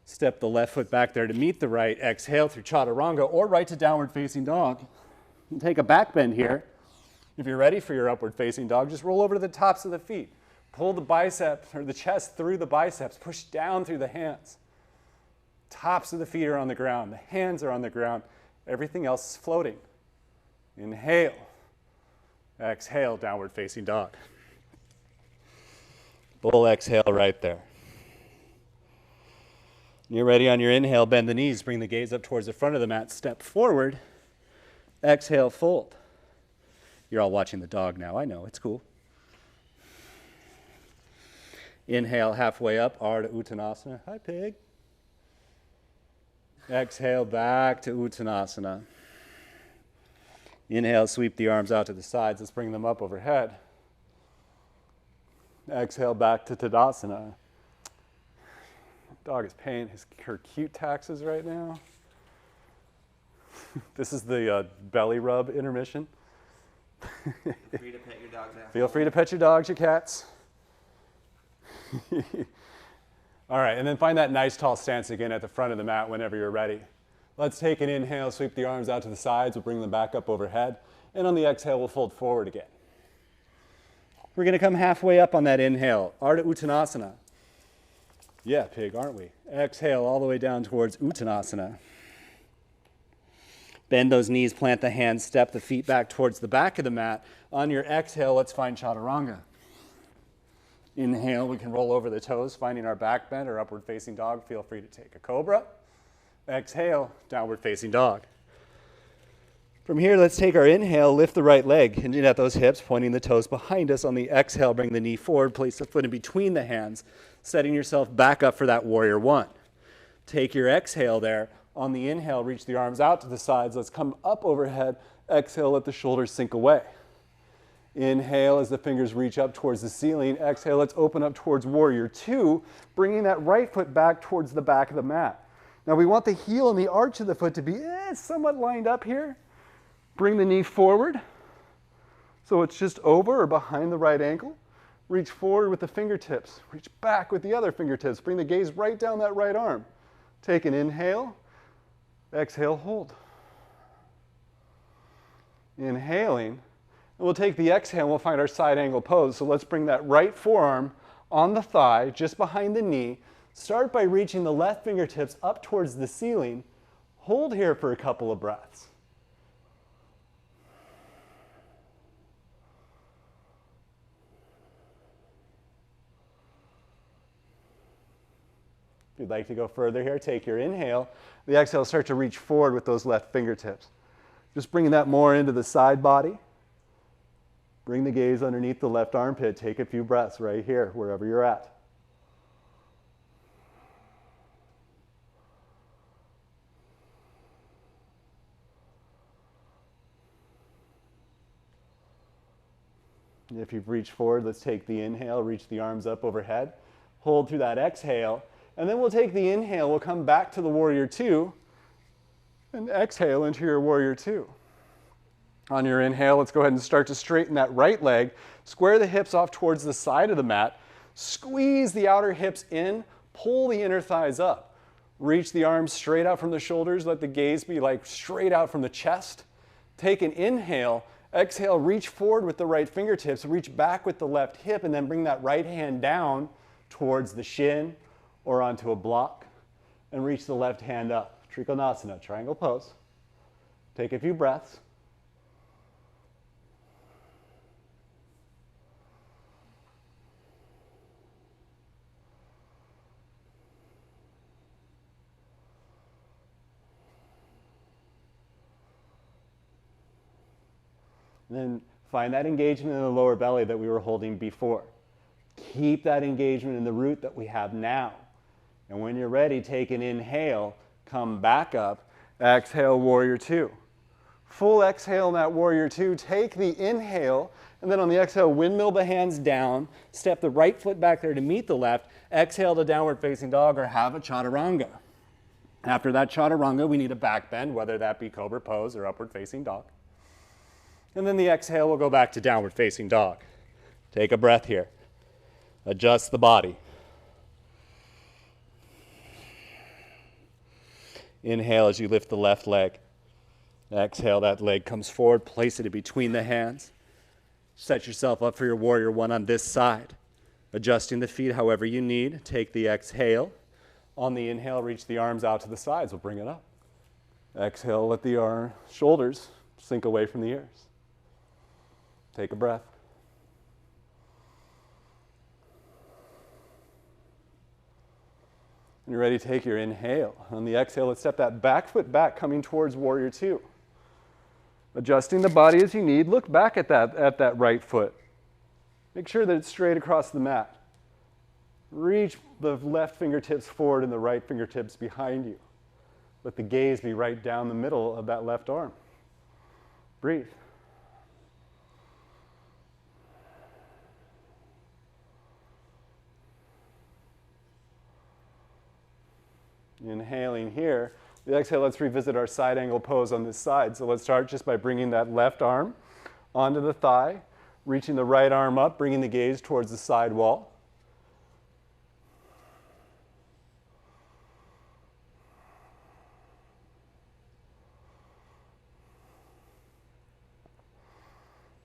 Step the left foot back there to meet the right. Exhale through chaturanga or right to downward facing dog. And take a back bend here. If you're ready for your upward facing dog, just roll over to the tops of the feet. Pull the biceps or the chest through the biceps. Push down through the hands. Tops of the feet are on the ground. The hands are on the ground. Everything else is floating. Inhale. Exhale, downward facing dog. Full exhale right there. You're ready on your inhale, bend the knees, bring the gaze up towards the front of the mat, step forward. Exhale, fold. You're all watching the dog now, I know, it's cool. Inhale, halfway up, Ardha Uttanasana. Hi, pig. Exhale, back to Uttanasana. Inhale, sweep the arms out to the sides. Let's bring them up overhead. Exhale, back to Tadasana. Dog is paying her cute taxes right now. This is the belly rub intermission. Feel free to pet your dogs after. Feel free to pet your dogs, your cats. All right, and then find that nice tall stance again at the front of the mat whenever you're ready. Let's take an inhale, sweep the arms out to the sides. We'll bring them back up overhead. And on the exhale, we'll fold forward again. We're going to come halfway up on that inhale. Ardha Uttanasana. Yeah, pig, aren't we? Exhale all the way down towards Uttanasana. Bend those knees, plant the hands, step the feet back towards the back of the mat. On your exhale, let's find chaturanga. Inhale, we can roll over the toes, finding our back bend or upward facing dog. Feel free to take a cobra. Exhale, downward facing dog. From here, let's take our inhale, lift the right leg, hinging at those hips, pointing the toes behind us. On the exhale, bring the knee forward, place the foot in between the hands, setting yourself back up for that warrior one. Take your exhale there. On the inhale, reach the arms out to the sides. Let's come up overhead. Exhale, let the shoulders sink away. Inhale as the fingers reach up towards the ceiling. Exhale, let's open up towards warrior two, bringing that right foot back towards the back of the mat. Now we want the heel and the arch of the foot to be somewhat lined up here. Bring the knee forward, so it's just over or behind the right ankle. Reach forward with the fingertips. Reach back with the other fingertips. Bring the gaze right down that right arm. Take an inhale. Exhale, hold. Inhaling. And we'll take the exhale and we'll find our side angle pose. So let's bring that right forearm on the thigh, just behind the knee. Start by reaching the left fingertips up towards the ceiling. Hold here for a couple of breaths. If you'd like to go further here, take your inhale. The exhale, start to reach forward with those left fingertips. Just bringing that more into the side body. Bring the gaze underneath the left armpit. Take a few breaths right here, wherever you're at. And if you've reached forward, let's take the inhale, reach the arms up overhead. Hold through that exhale. And then we'll take the inhale, we'll come back to the warrior two, and exhale into your warrior two. On your inhale, let's go ahead and start to straighten that right leg. Square the hips off towards the side of the mat. Squeeze the outer hips in. Pull the inner thighs up. Reach the arms straight out from the shoulders. Let the gaze be like straight out from the chest. Take an inhale. Exhale, reach forward with the right fingertips. Reach back with the left hip, and then bring that right hand down towards the shin or onto a block. And reach the left hand up. Trikonasana, triangle pose. Take a few breaths. And then find that engagement in the lower belly that we were holding before. Keep that engagement in the root that we have now. And when you're ready, take an inhale, come back up, exhale, warrior two. Full exhale in that warrior two. Take the inhale, and then on the exhale, windmill the hands down, step the right foot back there to meet the left, exhale to downward facing dog or have a chaturanga. After that chaturanga, we need a back bend, whether that be cobra pose or upward facing dog. And then the exhale will go back to downward facing dog. Take a breath here. Adjust the body. Inhale as you lift the left leg. Exhale, that leg comes forward. Place it in between the hands. Set yourself up for your warrior one on this side. Adjusting the feet however you need. Take the exhale. On the inhale, reach the arms out to the sides. We'll bring it up. Exhale, let the shoulders sink away from the ears. Take a breath. When you're ready, take your inhale. On the exhale, let's step that back foot back, coming towards warrior two. Adjusting the body as you need. Look back at that right foot. Make sure that it's straight across the mat. Reach the left fingertips forward and the right fingertips behind you. Let the gaze be right down the middle of that left arm. Breathe. Inhaling here. The exhale, let's revisit our side angle pose on this side. So let's start just by bringing that left arm onto the thigh, reaching the right arm up, bringing the gaze towards the side wall.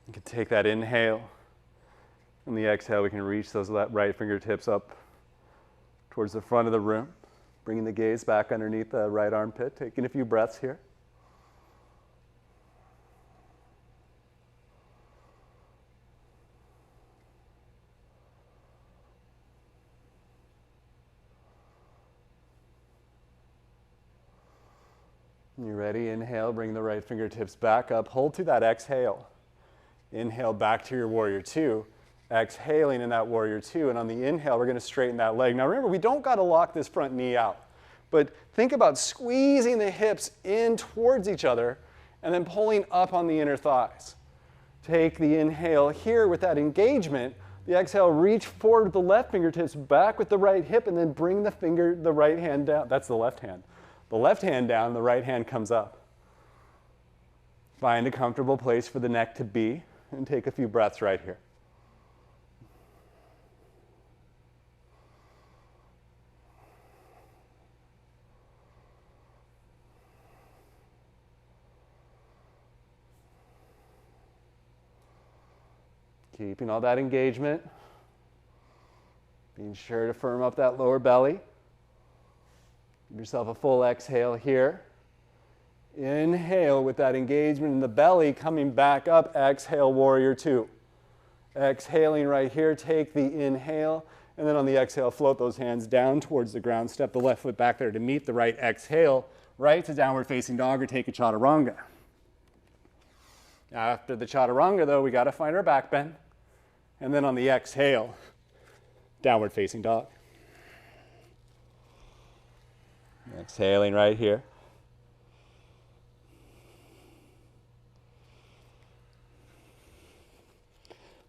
You can take that inhale, and the exhale, we can reach those right fingertips up towards the front of the room. Bringing the gaze back underneath the right armpit, taking a few breaths here. When you're ready, inhale, bring the right fingertips back up. Hold through that exhale. Inhale back to your warrior two. Exhaling in that warrior two, and on the inhale, we're going to straighten that leg. Now remember, we don't got to lock this front knee out, but think about squeezing the hips in towards each other and then pulling up on the inner thighs. Take the inhale here with that engagement. The exhale, reach forward with the left fingertips, back with the right hip, and then bring the right hand down. That's the left hand. The left hand down, the right hand comes up. Find a comfortable place for the neck to be, and take a few breaths right here. Keeping all that engagement. Being sure to firm up that lower belly. Give yourself a full exhale here. Inhale with that engagement in the belly, coming back up. Exhale, warrior two. Exhaling right here, take the inhale, and then on the exhale, float those hands down towards the ground. Step the left foot back there to meet the right exhale, right to downward facing dog or take a chaturanga. After the chaturanga, though, we got to find our back bend. And then on the exhale, downward facing dog. Exhaling right here.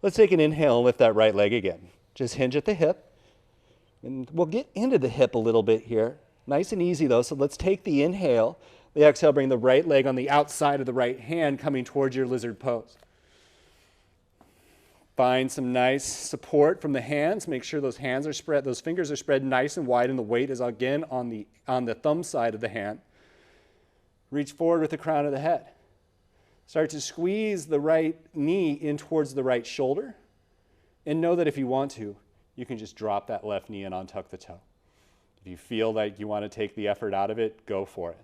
Let's take an inhale and lift that right leg again. Just hinge at the hip. And we'll get into the hip a little bit here. Nice and easy though. So let's take the inhale. The exhale, bring the right leg on the outside of the right hand coming towards your lizard pose. Find some nice support from the hands. Make sure those hands are spread, those fingers are spread nice and wide, and the weight is again on the thumb side of the hand. Reach forward with the crown of the head. Start to squeeze the right knee in towards the right shoulder. And know that if you want to, you can just drop that left knee and untuck the toe. If you feel like you want to take the effort out of it, go for it.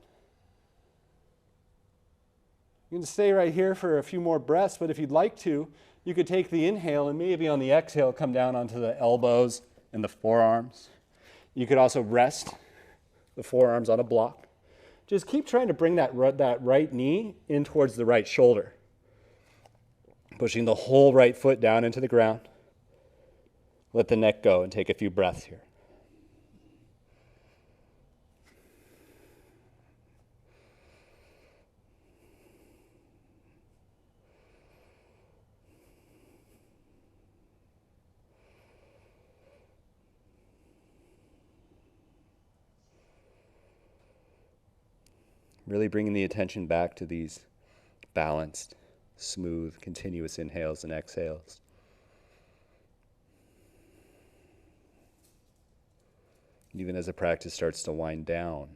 You can stay right here for a few more breaths, but if you'd like to, you could take the inhale and maybe on the exhale come down onto the elbows and the forearms. You could also rest the forearms on a block. Just keep trying to bring that right knee in towards the right shoulder. Pushing the whole right foot down into the ground. Let the neck go and take a few breaths here. Really bringing the attention back to these balanced, smooth, continuous inhales and exhales. Even as the practice starts to wind down,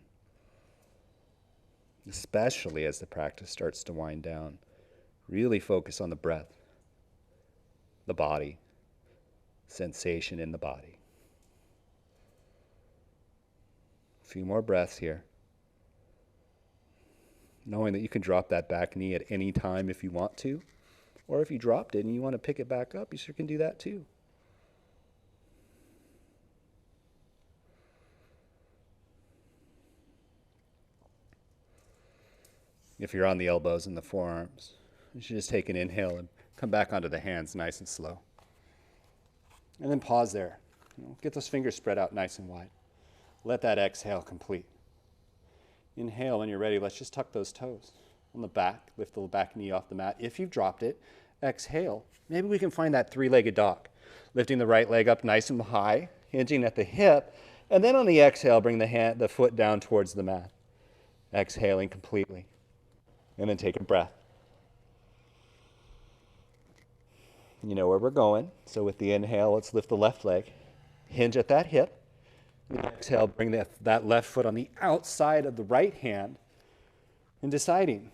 especially as the practice starts to wind down, really focus on the breath, the body, sensation in the body. A few more breaths here. Knowing that you can drop that back knee at any time if you want to, or if you dropped it and you want to pick it back up, you sure can do that too. If you're on the elbows and the forearms, you should just take an inhale and come back onto the hands nice and slow. And then pause there. Get those fingers spread out nice and wide. Let that exhale complete. Inhale, when you're ready, let's just tuck those toes on the back. Lift the back knee off the mat. If you've dropped it, exhale. Maybe we can find that three-legged dog. Lifting the right leg up nice and high, hinging at the hip, and then on the exhale, bring the foot down towards the mat. Exhaling completely. And then take a breath. You know where we're going. So with the inhale, let's lift the left leg. Hinge at that hip. The exhale, bring that left foot on the outside of the right hand. And deciding,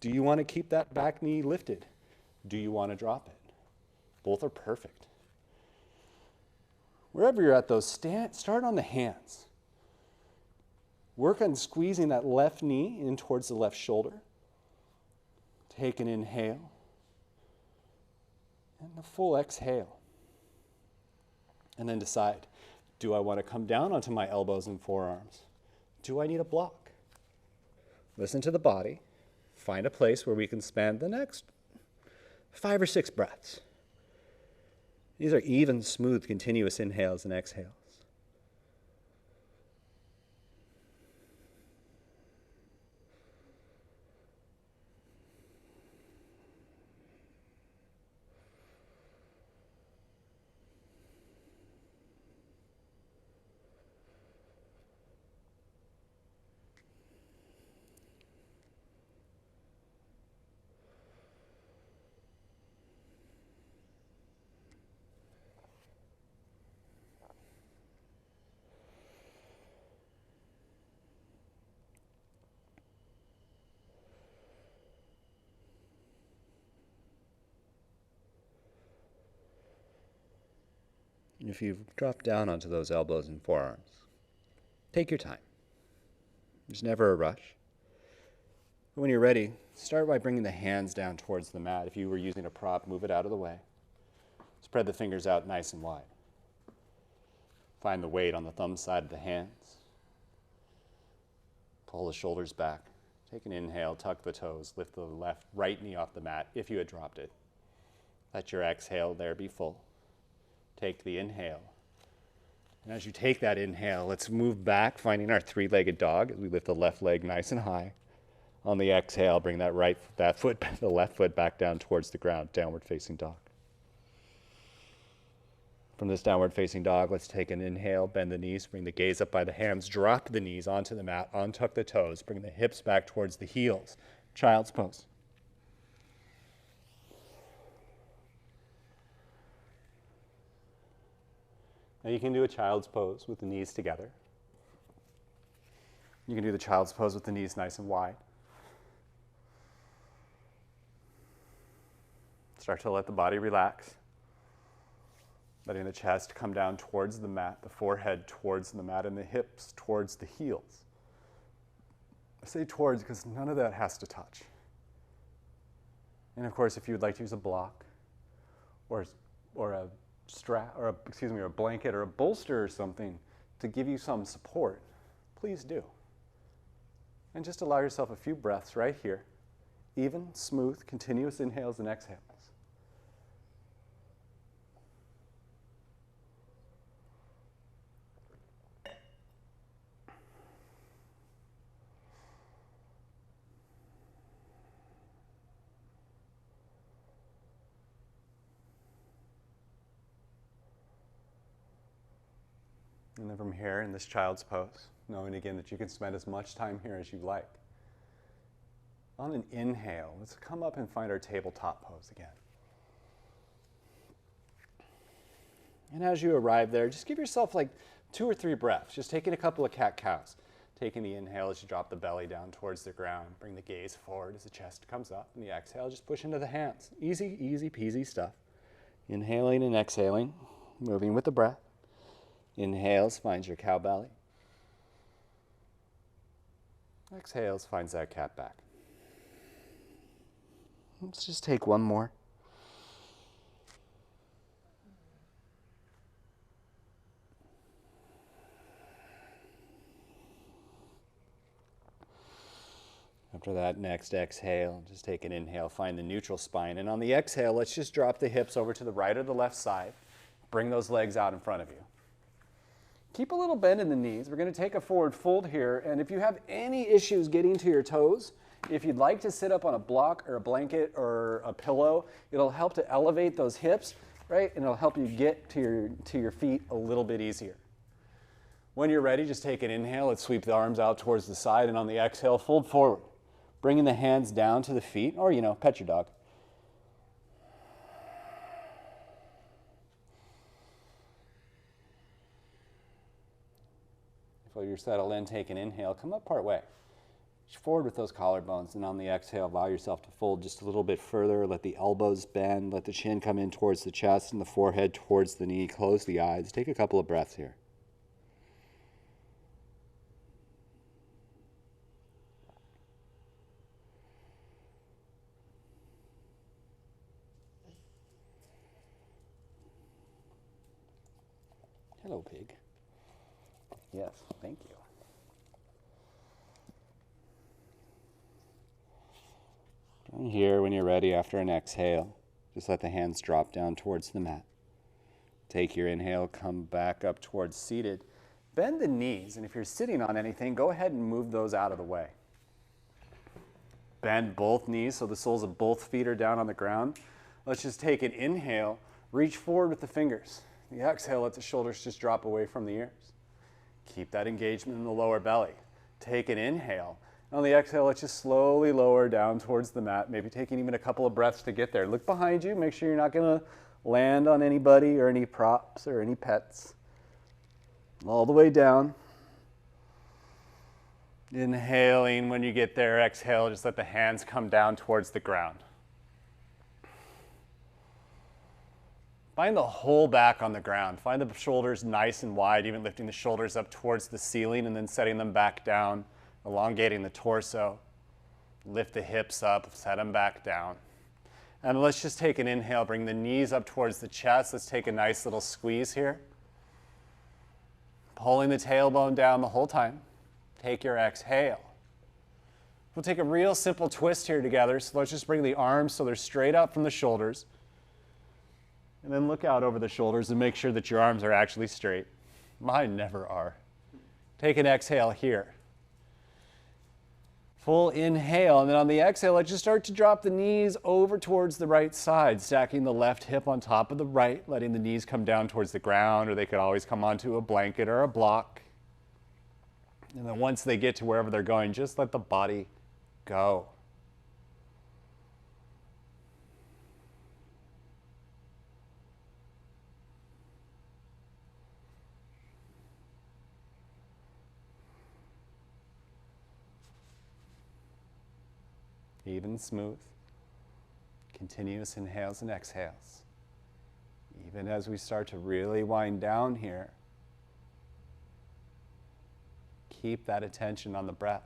do you want to keep that back knee lifted? Do you want to drop it? Both are perfect. Wherever you're at, though, start on the hands. Work on squeezing that left knee in towards the left shoulder. Take an inhale. And a full exhale. And then decide, do I want to come down onto my elbows and forearms? Do I need a block? Listen to the body. Find a place where we can spend the next 5 or 6 breaths. These are even, smooth, continuous inhales and exhales. If you drop down onto those elbows and forearms, take your time. There's never a rush. When you're ready, start by bringing the hands down towards the mat. If you were using a prop, move it out of the way. Spread the fingers out nice and wide. Find the weight on the thumb side of the hands. Pull the shoulders back. Take an inhale, tuck the toes, lift the right knee off the mat if you had dropped it. Let your exhale there be full. Take the inhale. And as you take that inhale, let's move back, finding our three-legged dog. We lift the left leg nice and high. On the exhale, bring the left foot back down towards the ground, downward facing dog. From this downward facing dog, let's take an inhale, bend the knees, bring the gaze up by the hands, drop the knees onto the mat, untuck the toes, bring the hips back towards the heels. Child's pose. Now you can do a child's pose with the knees together. You can do the child's pose with the knees nice and wide. Start to let the body relax. Letting the chest come down towards the mat, the forehead towards the mat, and the hips towards the heels. I say towards because none of that has to touch. And of course, if you would like to use a block or a strap, or a blanket or a bolster or something to give you some support, please do. And just allow yourself a few breaths right here. Even, smooth, continuous inhales and exhales. And then from here, in this child's pose, knowing again that you can spend as much time here as you like. On an inhale, let's come up and find our tabletop pose again. And as you arrive there, just give yourself like 2 or 3 breaths, just taking a couple of cat-cows. Taking the inhale as you drop the belly down towards the ground. Bring the gaze forward as the chest comes up. And the exhale, just push into the hands. Easy, easy peasy stuff. Inhaling and exhaling, moving with the breath. Inhales finds your cow belly. Exhales finds that cat back. Let's just take one more. After that next exhale, just take an inhale, find the neutral spine. And on the exhale, let's just drop the hips over to the right or the left side. Bring those legs out in front of you. Keep a little bend in the knees. We're going to take a forward fold here. And if you have any issues getting to your toes, if you'd like to sit up on a block or a blanket or a pillow, it'll help to elevate those hips, right? And it'll help you get to your feet a little bit easier. When you're ready, just take an inhale. Let's sweep the arms out towards the side. And on the exhale, fold forward. Bringing the hands down to the feet, or, pet your dog. While you're settled in, take an inhale, come up part way. Forward with those collarbones, and on the exhale, allow yourself to fold just a little bit further. Let the elbows bend, let the chin come in towards the chest and the forehead towards the knee. Close the eyes. Take a couple of breaths here. Hello, pig. Yes, thank you. Down here, when you're ready after an exhale, just let the hands drop down towards the mat. Take your inhale, come back up towards seated. Bend the knees, and if you're sitting on anything, go ahead and move those out of the way. Bend both knees so the soles of both feet are down on the ground. Let's just take an inhale, reach forward with the fingers. The exhale, let the shoulders just drop away from the ears. Keep that engagement in the lower belly. Take an inhale. On the exhale, let's just slowly lower down towards the mat, maybe taking even a couple of breaths to get there. Look behind you. Make sure you're not going to land on anybody or any props or any pets. All the way down. Inhaling when you get there. Exhale, just let the hands come down towards the ground. Find the whole back on the ground. Find the shoulders nice and wide, even lifting the shoulders up towards the ceiling and then setting them back down, elongating the torso. Lift the hips up, set them back down. And let's just take an inhale, bring the knees up towards the chest. Let's take a nice little squeeze here. Pulling the tailbone down the whole time. Take your exhale. We'll take a real simple twist here together. So let's just bring the arms so they're straight up from the shoulders. And then look out over the shoulders and make sure that your arms are actually straight. Mine never are. Take an exhale here. Full inhale, and then on the exhale, let's just start to drop the knees over towards the right side, stacking the left hip on top of the right, letting the knees come down towards the ground, or they could always come onto a blanket or a block. And then once they get to wherever they're going, just let the body go. Even smooth, continuous inhales and exhales. Even as we start to really wind down here, keep that attention on the breath.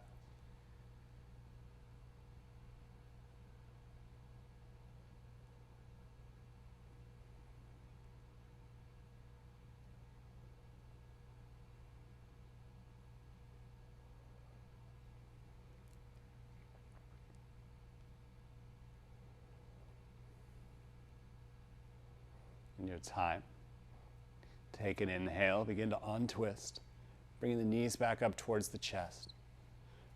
In your time, take an inhale, begin to untwist, bringing the knees back up towards the chest,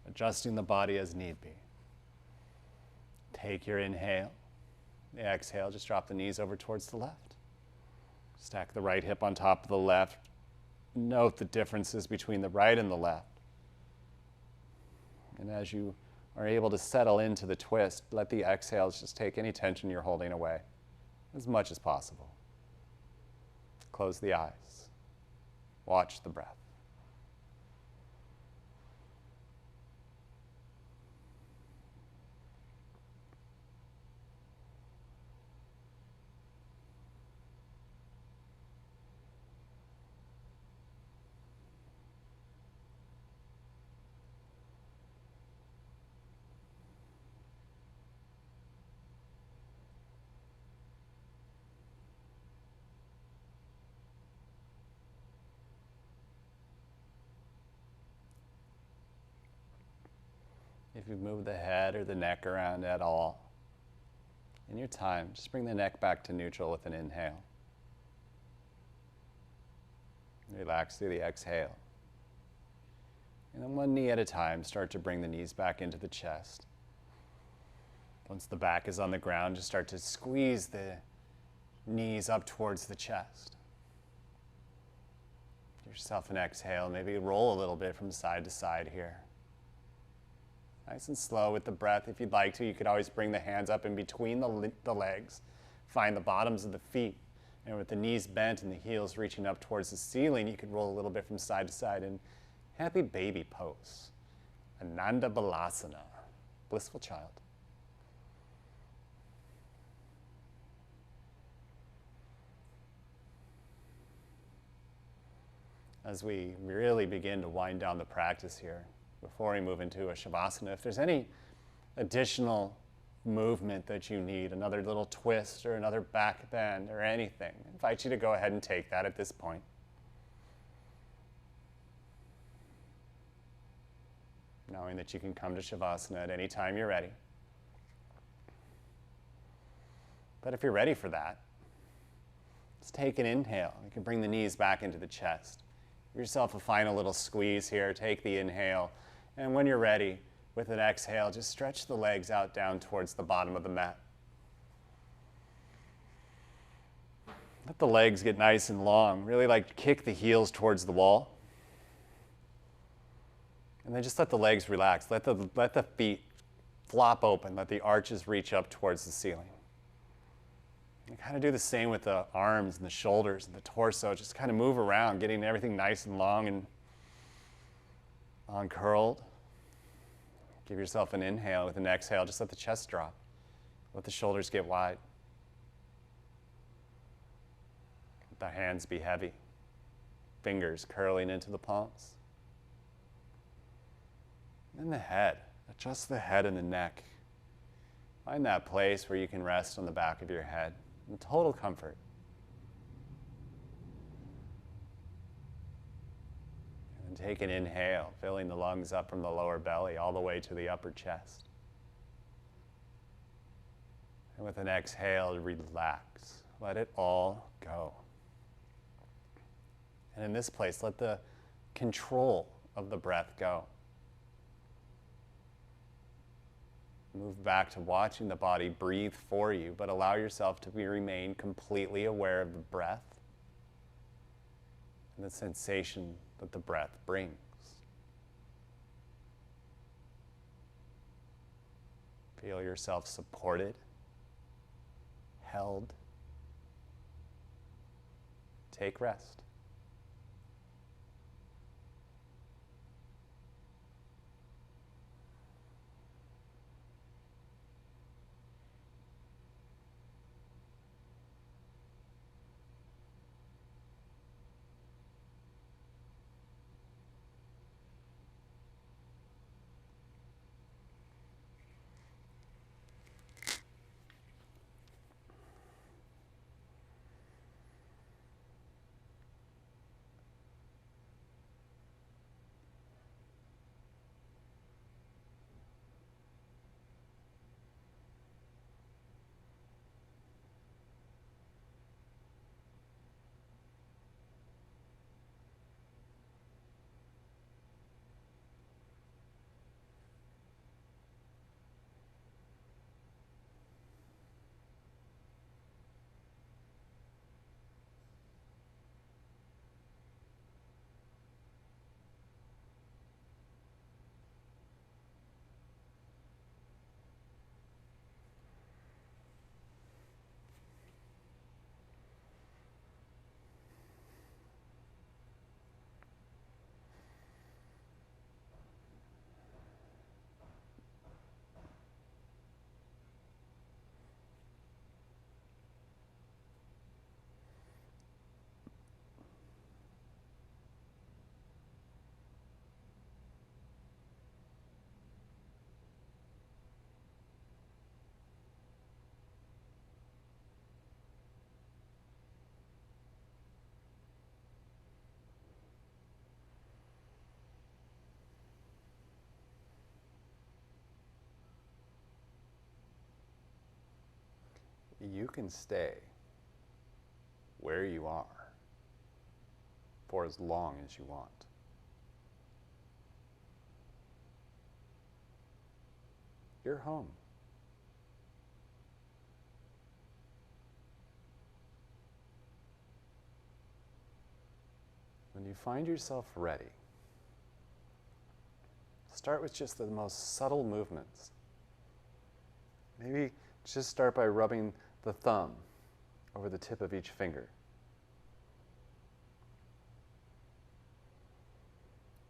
adjusting the body as need be. Take your inhale, the exhale, just drop the knees over towards the left. Stack the right hip on top of the left. Note the differences between the right and the left. And as you are able to settle into the twist, let the exhales just take any tension you're holding away as much as possible. Close the eyes. Watch the breath. If you've moved the head or the neck around at all, in your time, just bring the neck back to neutral with an inhale. Relax through the exhale. And then one knee at a time, start to bring the knees back into the chest. Once the back is on the ground, just start to squeeze the knees up towards the chest. Give yourself an exhale, maybe roll a little bit from side to side here. Nice and slow with the breath. If you'd like to, you could always bring the hands up in between the legs. Find the bottoms of the feet. And with the knees bent and the heels reaching up towards the ceiling, you could roll a little bit from side to side in happy baby pose. Ananda Balasana, blissful child. As we really begin to wind down the practice here, before we move into a Shavasana, if there's any additional movement that you need, another little twist or another back bend or anything, I invite you to go ahead and take that at this point. Knowing that you can come to Shavasana at any time you're ready. But if you're ready for that, let's take an inhale. You can bring the knees back into the chest. Give yourself a final little squeeze here. Take the inhale. And when you're ready, with an exhale, just stretch the legs out down towards the bottom of the mat. Let the legs get nice and long. Really like kick the heels towards the wall. And then just let the legs relax. Let the feet flop open. Let the arches reach up towards the ceiling. And kind of do the same with the arms and the shoulders and the torso. Just kind of move around, getting everything nice and long and uncurled. Give yourself an inhale with an exhale. Just let the chest drop. Let the shoulders get wide. Let the hands be heavy, fingers curling into the palms. And the head, adjust the head and the neck. Find that place where you can rest on the back of your head in total comfort. And take an inhale, filling the lungs up from the lower belly all the way to the upper chest. And with an exhale, relax. Let it all go. And in this place, let the control of the breath go. Move back to watching the body breathe for you, but allow yourself to remain completely aware of the breath and the sensation that the breath brings. Feel yourself supported, held. Take rest. You can stay where you are for as long as you want. You're home. When you find yourself ready, start with just the most subtle movements. Maybe just start by rubbing the thumb over the tip of each finger.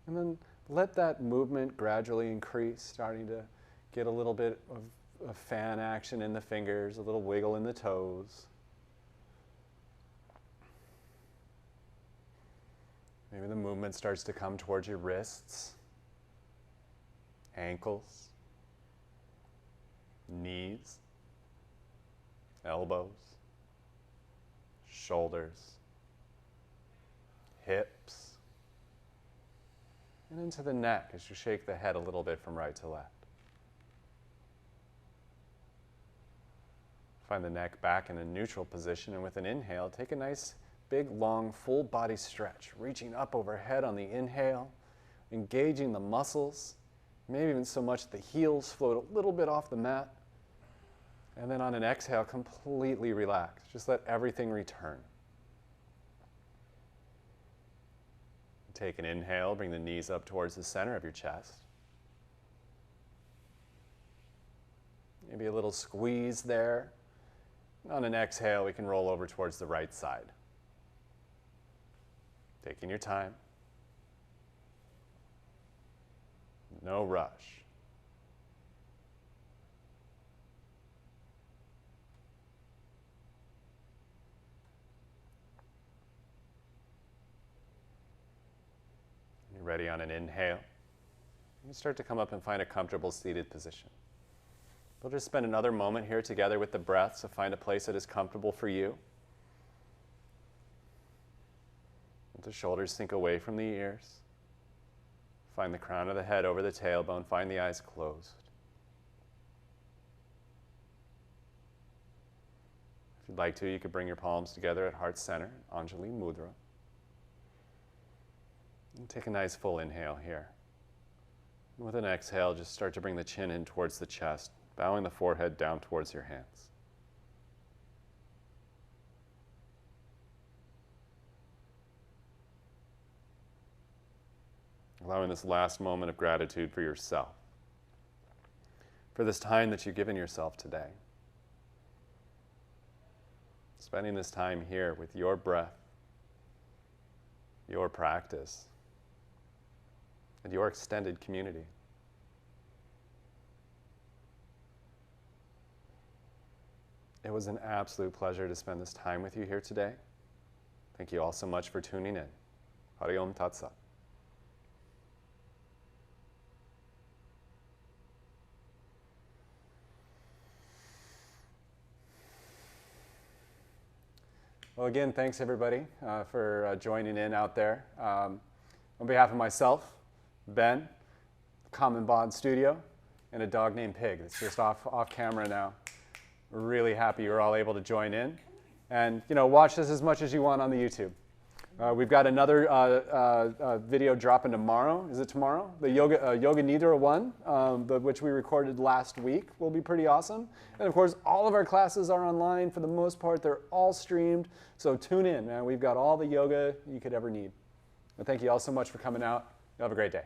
And then let that movement gradually increase, starting to get a little bit of fan action in the fingers, a little wiggle in the toes. Maybe the movement starts to come towards your wrists, ankles, knees, elbows, shoulders, hips, and into the neck as you shake the head a little bit from right to left. Find the neck back in a neutral position, and with an inhale, take a nice, big, long, full body stretch, reaching up overhead on the inhale, engaging the muscles, maybe even so much the heels float a little bit off the mat. And then on an exhale, completely relax. Just let everything return. Take an inhale, bring the knees up towards the center of your chest. Maybe a little squeeze there. On an exhale, we can roll over towards the right side. Taking your time. No rush. ready on an inhale, you start to come up and find a comfortable seated position. We'll just spend another moment here together with the breath, so find a place that is comfortable for you. Let the shoulders sink away from the ears. Find the crown of the head over the tailbone. Find the eyes closed. If you'd like to, you could bring your palms together at heart center, Anjali Mudra. And take a nice full inhale here. And with an exhale, just start to bring the chin in towards the chest, bowing the forehead down towards your hands. Allowing this last moment of gratitude for yourself, for this time that you've given yourself today. Spending this time here with your breath, your practice, and your extended community. It was an absolute pleasure to spend this time with you here today. Thank you all so much for tuning in. Hari Om Tat Sat. Well, again, thanks everybody for joining in out there. On behalf of myself, Ben, Common Bond Studio, and a dog named Pig that's just off camera now. We're really happy you're all able to join in. And watch this as much as you want on the YouTube. We've got another video dropping tomorrow. Is it tomorrow? The Yoga Nidra one, which we recorded last week, will be pretty awesome. And of course, all of our classes are online. For the most part, they're all streamed. So tune in, man. We've got all the yoga you could ever need. And thank you all so much for coming out. You have a great day.